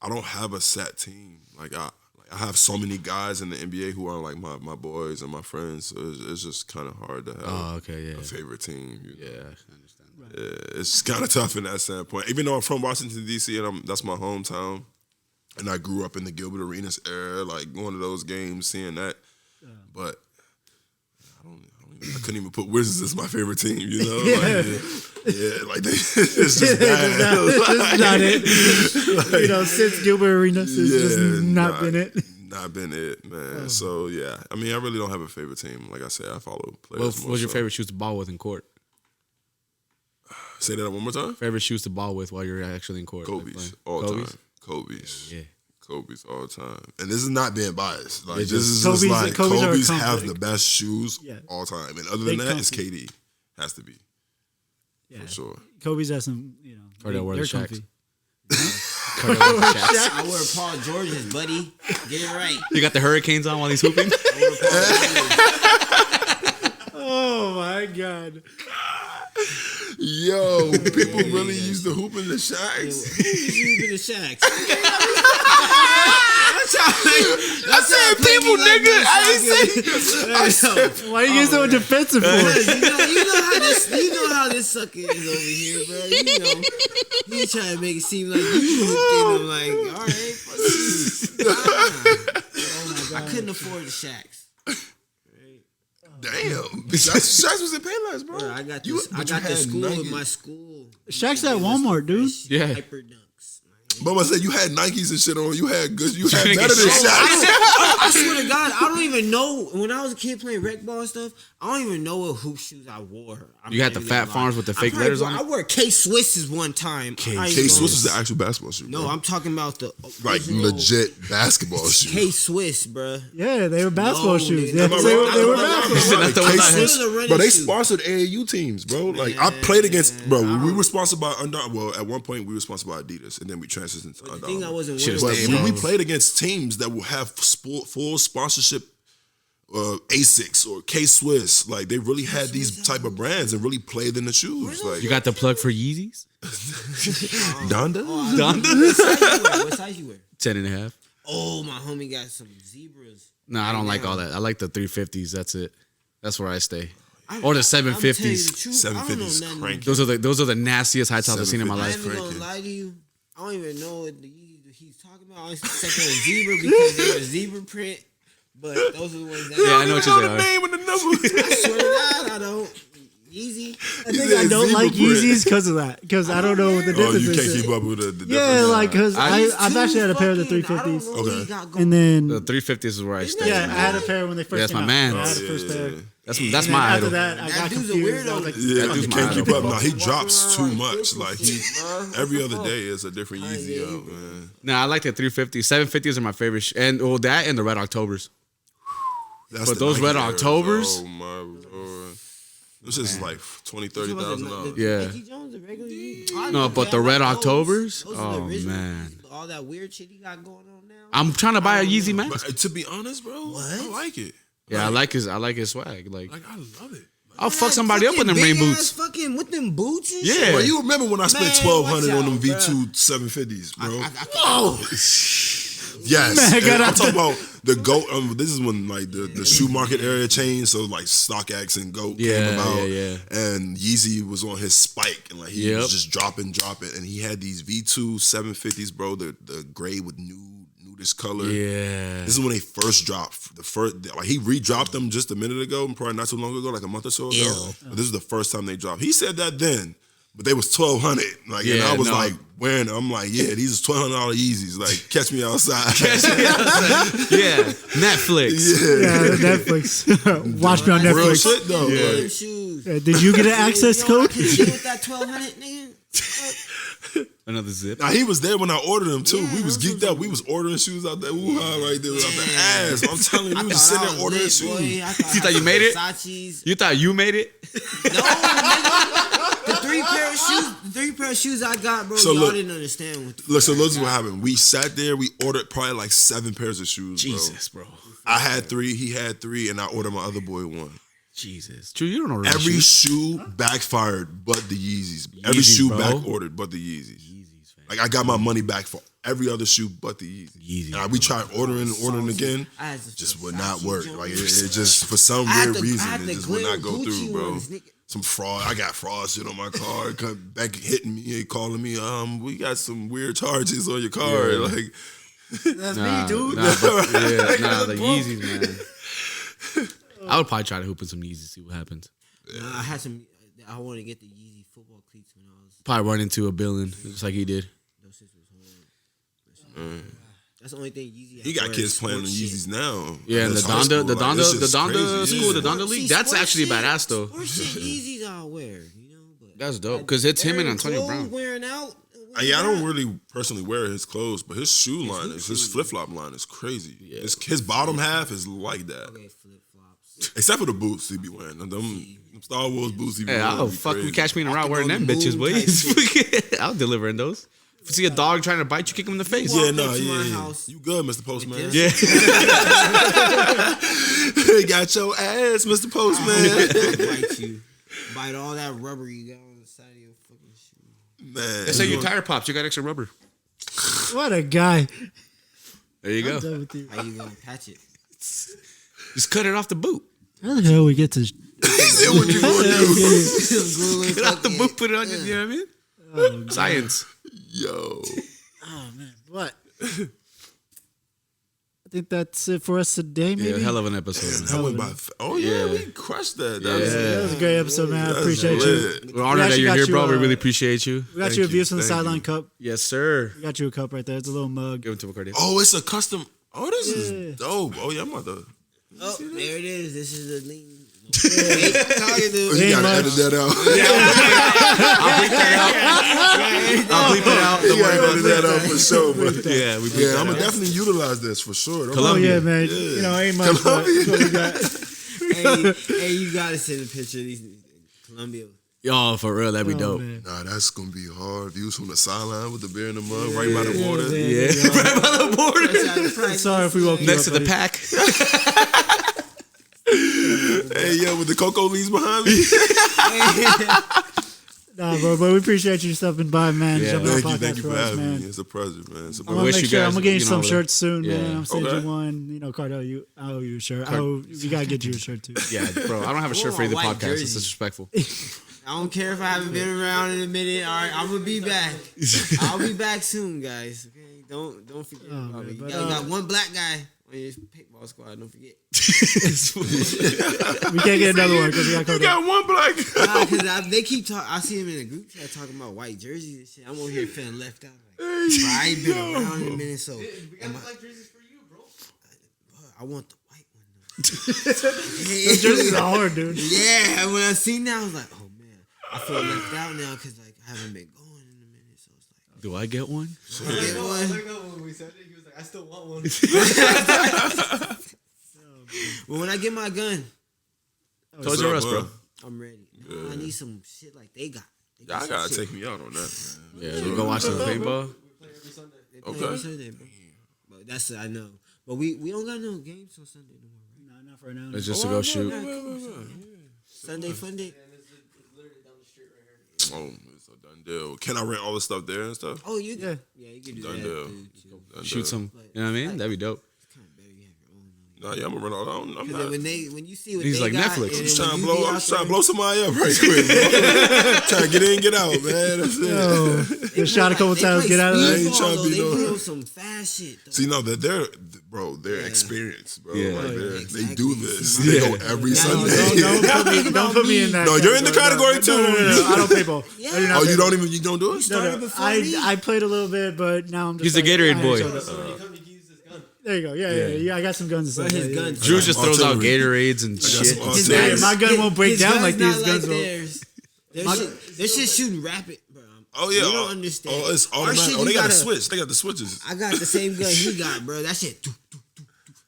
I don't have a set team. Like, I have so many guys in the NBA who are, like, my boys and my friends. So it's just kind of hard to have a favorite team. You know? Yeah, I understand. Yeah, it's kind of tough in that standpoint. Even though I'm from Washington, D.C., and that's my hometown. And I grew up in the Gilbert Arenas era, like going to those games, seeing that. But I couldn't even put Wizards as my favorite team, you know? Like it's just bad. It's not it. Like, you know, since Gilbert Arenas, it's just not been it. Not been it, man. So, yeah. I mean, I really don't have a favorite team. Like I said, I follow players. What was your favorite shoes to ball with in court? Say that one more time? Favorite shoes to ball with while you're actually in court? Kobe's. All time. Kobe's. Yeah. Kobe's all time. And this is not being biased. Like, this is Kobe's, just like Kobe's are have the best shoes all time. And other than that, it's KD. Has to be. Yeah. For sure. Kobe's has some, you know. Cardell wear the they're Shaqs. I wear Paul George's, buddy. Get it right. You got the Hurricanes on while he's hooping? Oh, my God. Yo, people really used to hoop in the Shaqs. Hoop in the Shaqs. I said people, nigga. I said. Why are you getting so defensive for? You know how this sucker is over here, bro. You know, he's trying to make it seem like you hooped in. I'm like, all right, fuck you. Oh my God. I couldn't afford the Shaqs. Damn, Shaqs was in Payless, bro. I got the school with my school. Shaq's at Walmart, dude. Yeah. Hyper dunks. But I said you had Nikes and shit on. You had good. You had better than Shaqs. I swear to God, I don't even know. When I was a kid playing rec ball and stuff, I don't even know what hoop shoes I wore. You had the Fat Farms with the fake letters on it? I wore K-Swisses one time. K-Swiss was the actual basketball shoe. No, bro. I'm talking about the like legit basketball shoe. K-Swiss, bro. Yeah, they were basketball shoes. They were basketball. K-Swiss, but they sponsored AAU teams, bro. Like I played against, bro. We were sponsored by Under. Well, at one point we were sponsored by Adidas, and then we transitioned into Under Armour. But we played against teams that will have full sponsorship. Asics or K-Swiss, like they really had these type of brands and really played in the shoes. Like you got the plug for Yeezys? Donda? Donda? What size you wear? 10.5. Oh, my homie got some zebras. No, I don't like all that. I like the 350s. That's it. That's where I stay. Or the 750s. 750s cranky. Those are the nastiest high tops I've seen in my life. I'm not gonna lie to you. I don't even know what the Yeezys he's talking about. I expect a zebra because they were zebra print. But those are the ones that I know what you're saying. The name and the number. I swear to God, I don't. Yeezy. I think I don't like Yeezys because of that. Because I don't know what the difference is. Oh, you can't keep up with the difference. Yeah, like because I've actually had a pair of the 350s. Okay. And then the 350s is where I stay. Yeah, I had a pair when they first came out. Man. I had the first pair. That's my after idol. that, I got dude's confused. a weirdo. I was like, Yeah, That you dude's can't my keep idol. up. No, he drops too much. Like every other day is a different Yeezy out, man. Nah, I like the 350s. 750s are my favorite. And that and the Red Octobers. That's but those Red Octobers, oh my lord, this is like $20,000-$30,000. Yeah. Mickey Jones, a regular Yeezy. No, but the Red Octobers, those are the oh original. man, All that weird shit he got going on now. I'm trying to buy a Yeezy mask. But to be honest, bro, I like it. Yeah, I like his swag. Like I love it. I'll fuck somebody up with them rain boots. Fucking with them boots and Yeah. shit. Bro, you remember when I spent $1,200 on them watch out, V2 750s, bro? Whoa. Yes, Man, and I'm talking about the GOAT. This is when like the shoe market area changed, so like StockX and GOAT came about, and Yeezy was on his spike, and like he was just dropping, and he had these V2 750s, bro. The gray with nudist color. Yeah, this is when they first dropped. Like he re-dropped them just a minute ago, probably not too long ago, like a month or so ago. But this is the first time they dropped. He said that then. But they was $1,200, like, and I was like wearing them. I'm like, yeah, these is $1,200 Yeezys. Like, catch me outside. Yeah, Netflix. Yeah, Netflix. Watch me on Netflix. Real shit though. Yeah. Shoes. Did you get an access code? With that 1,200, nigga. Another zip. Now he was there when I ordered them too. We was geeked out. We was ordering shoes out there. Wuhan right there, out the ass. I'm telling you, we was sitting there ordering shoes. You thought you made it? You thought you made it? No, nigga. The three pair of shoes I got, bro. So y'all didn't understand what. Look, so look what happened. We sat there. We ordered probably like 7 pairs of shoes. Jesus, bro. I had 3. He had 3, and I ordered my other boy 1. Jesus, True, you don't know. Every shoe backfired, but the Yeezys. Every shoe back ordered, but the Yeezys. Like I got my money back for every other shoe, but the Yeezys. And we tried ordering again, just would not work. Like it just for some weird reason, it just would not go through, bro. Some fraud. I got fraud shit on my car. Come back hitting me, calling me. We got some weird charges on your car. Like that's me, dude. The Yeezys, man. I would probably try to hoop in some Yeezys, see what happens. Nah, I had some. I wanted to get the Yeezy football cleats when I was probably run into a billion, just like he did. Those shits was hard. That's the only thing Yeezy. He got kids playing on Yeezys now. Yeah, and the Donda school, the Donda League. That's actually badass though. Sports shit Yeezys I'll wear, you know. But that's dope because it's him and Antonio Brown wearing out. Yeah, I don't really personally wear his clothes, but his shoe line, his flip flop line is crazy. Yeah. His bottom half is like that. Okay, flip flops. Except for the boots he be wearing. Them Star Wars boots he be wearing. I'll fucking catch me in a route wearing them bitches, boy. I'll deliver in those. If you see a dog trying to bite you, kick him in the face. Yeah, no, yeah. You good, Mr. Postman? Yeah. Got your ass, Mr. Postman. Bite you. Bite all that rubber you got on the side of your fucking shoe. Man. They say your tire pops. You got extra rubber. What a guy. There you go. How you gonna patch it? Just cut it off the boot. How the hell we get to... He said what you gonna do. Get off the boot, put it on you know what I mean? Oh, science. Yo. Oh, man. What? I think that's it for us today, maybe? Yeah, hell of an episode. That went by we crushed that. That was a great episode, man. I appreciate you. We're honored that you're here, bro. We really appreciate you. We got you a Views from the Sideline cup. Yes, sir. We got you a cup right there. It's a little mug. Give it to McCarty. Oh, it's a custom. Oh, this is dope. Oh, yeah, I'm about to... Oh, there it is. This is the lean. You gotta edit that out. I'll bleep it out. Don't worry about edit that out for sure. But yeah, I'm gonna definitely utilize this for sure. Columbia, man. Yeah. You know, ain't much. Columbia. What we got. hey, you gotta send a picture of these Columbia. Y'all, for real, that'd be dope. Man. Nah, that's gonna be hard. Views from the sideline with the beer in the mug, right by the water. Right by the border. Sorry if we woke you next up, to the pack. Hey, yo, with the cocoa leaves behind me. Nah, bro, but we appreciate you stopping by, man. Thank you for having me. It's a pleasure, man. It's a pleasure. I'm gonna get you some shirts soon, man. I'm sending Okay. you one. You know, Cardell, I owe you a shirt. We gotta get you a shirt too. Yeah, bro, I don't have a shirt for either podcast. It's disrespectful. I don't care if I haven't been around in a minute. All right, I'm gonna be back. I'll be back soon, guys. Okay, don't forget about me. You got one black guy on your paintball squad. Don't forget. We can't get another one because we got Cardell. You got one black guy. Nah, because they keep talking. I see him in a group chat talking about white jerseys and shit. I'm over here feeling left out. Like, bro, I ain't been around in a minute, so. We got black jerseys for you, bro. I want the white one. Those jerseys are hard, dude. Yeah, when I seen that, I was like, oh man, I feel left out now because like I haven't been going in a minute. So it's like, do I get one? I get one. When we said it, he was like, I still want one. Well, when I get my gun, Toys R Us, bro. I'm ready. I need some shit like they got. Y'all gotta take me out on that, man. Yeah, we go watch some paintball. We play every Sunday. They play every Sunday, bro. But that's I know. But we don't got no games on Sunday no more. Nah, not for now. It's just to go shoot. Sunday Fun Day. And it's literally down the street right here. Oh, it's a done deal. Can I rent all the stuff there and stuff? Oh, you Yeah. you can do Done that. deal. Too. Done Shoot deal. some. You know what I mean? That'd be dope. It's kind of better you have your own. Nah, yeah, I'm gonna rent all that. I'm Because not. when you see what He's they like got, Netflix. and I'm just then trying to when you blow. be I'm out just trying to there- blow somebody up right quick. Bro. Trying to get in, get out, man. That's it. Yo, get shot a couple They times. play Get out of I there. ain't trying to speedball, be though. no- They play some fast shit. Though. See, no, they're experienced, bro. Yeah. Like, Exactly. they do this. Yeah. They go every Yeah, Sunday. Don't put me in that. No, you're in the category No, too. I don't pay ball. Yeah. I do not Oh, pay you ball. don't do it? No, started no. before me. I played a little bit, but now I'm just He's the like, Gatorade I boy. showed up. So when you come, you can use this gun. There you go. Yeah. I got some guns and But stuff. his Yeah, guns. yeah. Drew just throws out Artillery. Gatorades and got shit. some His artillery. guns- My gun won't break his down gun's like these not guns will. theirs. They're shit shooting rapid, bro. Oh yeah. You don't understand. Oh, it's Our automatic. shit, Oh, they you got a gotta- switch. They got the switches. I got the same gun he got, bro. That shit.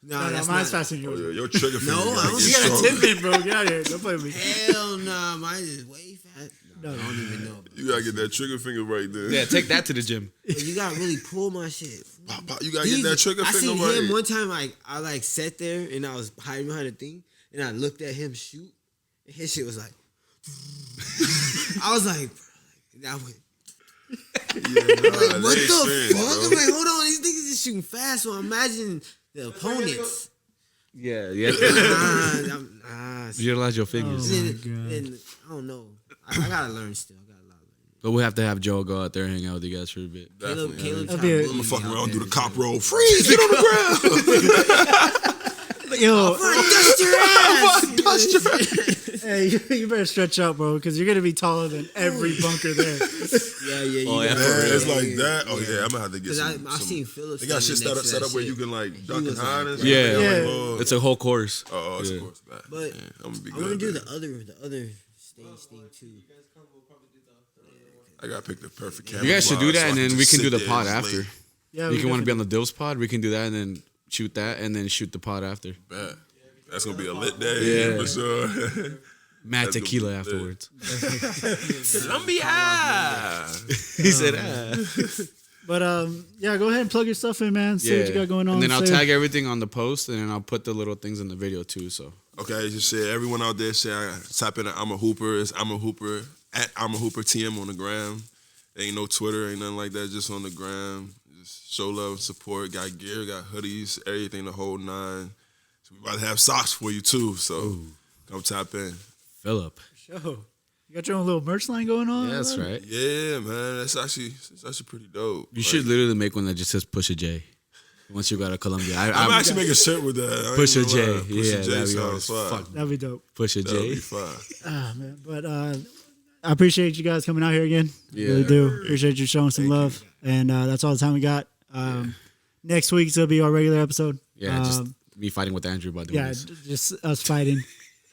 No, that's mine's not. faster than Oh, yours. yeah, your trigger finger. No, I don't- You got a 10-pin, bro. Get out of here. Don't play with me. Hell nah, mine is way fast. No. I don't even know. You gotta get that trigger finger right there. Yeah, take that to the gym. But you gotta really pull my shit. Pop, pop. You gotta get that trigger I finger seen right. him one time. I sat there and I was hiding behind a thing, and I looked at him shoot, and his shit was like. I was like, and I went. Yeah, Like, nah, what they the experienced, fuck? bro. I'm like, hold on, these niggas is shooting fast. So imagine the opponents. Yeah. Nah. You utilize your fingers. Oh. Then I don't know. I gotta learn still. I got a lot to learn. But we'll have to have Joe go out there and hang out with you guys for a bit. Caleb That'd tried be a- to I'm bully gonna me fuck out around, do there. the cop roll. Freeze! Get on the ground. Yo, Dust your ass. hey, you better stretch out, bro, because you're gonna be taller than every bunker there. Yeah. Oh, yeah. Man, it's like that. Oh yeah, I'm gonna have to get Because some. I seen Phillips. They got shit standing set next up to where that you shit. can like duck and was hide. like- and stuff. Yeah. Like, Yeah. oh, It's a whole course. oh, it's Yeah. of course bad. But Yeah, I'm gonna be I want to good. do at the other stage thing too. I gotta pick the perfect camera. You guys should do so that, I and can then we just can do sit the there pod and after. lay. Yeah, You can want to be on the Dills pod. We can do that and then shoot that, and then shoot the pod after. Bad. That's gonna be a lit day Yeah. for sure. Mad That's gonna tequila be lit. afterwards. Colombia. He said, ah. But yeah, go ahead and plug your stuff in, man. See what you got going on. And then I'll Say- tag everything on the post, and then I'll put the little things in the video too. So Okay, just say everyone out there, say type in I'm a Hooper. It's I'm a Hooper at I'm a Hooper TM on the gram. Ain't no Twitter, ain't nothing like that. Just on the gram. Just show love and support. Got gear, got hoodies, everything the whole nine. So we about to have socks for you too. So come tap in. Philip, Show. You got your own little merch line going on? yeah, that's man? right. Yeah, man, it's actually pretty dope. You should literally make one that just says Push a J. Once you got to Columbia, I'm actually making a shirt with that. I ain't Push a gonna J. lie. Push Yeah, a J that'd be sounds hard as fire. fuck. That'd be dope. Push a That'll J. be fire. Ah, man. But I appreciate you guys coming out here again. Yeah. Really do. Appreciate you showing some love. And that's all the time we got. Next week's will be our regular episode. Yeah, just me fighting with Andrew about doing Yeah, this. just us fighting.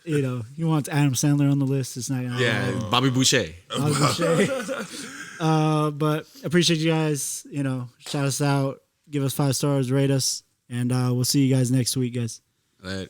You know, he wants Adam Sandler on the list. It's not gonna Yeah, Bobby Boucher. But appreciate you guys. You know, shout us out, give us 5 stars, rate us, and we'll see you guys next week, guys. All right.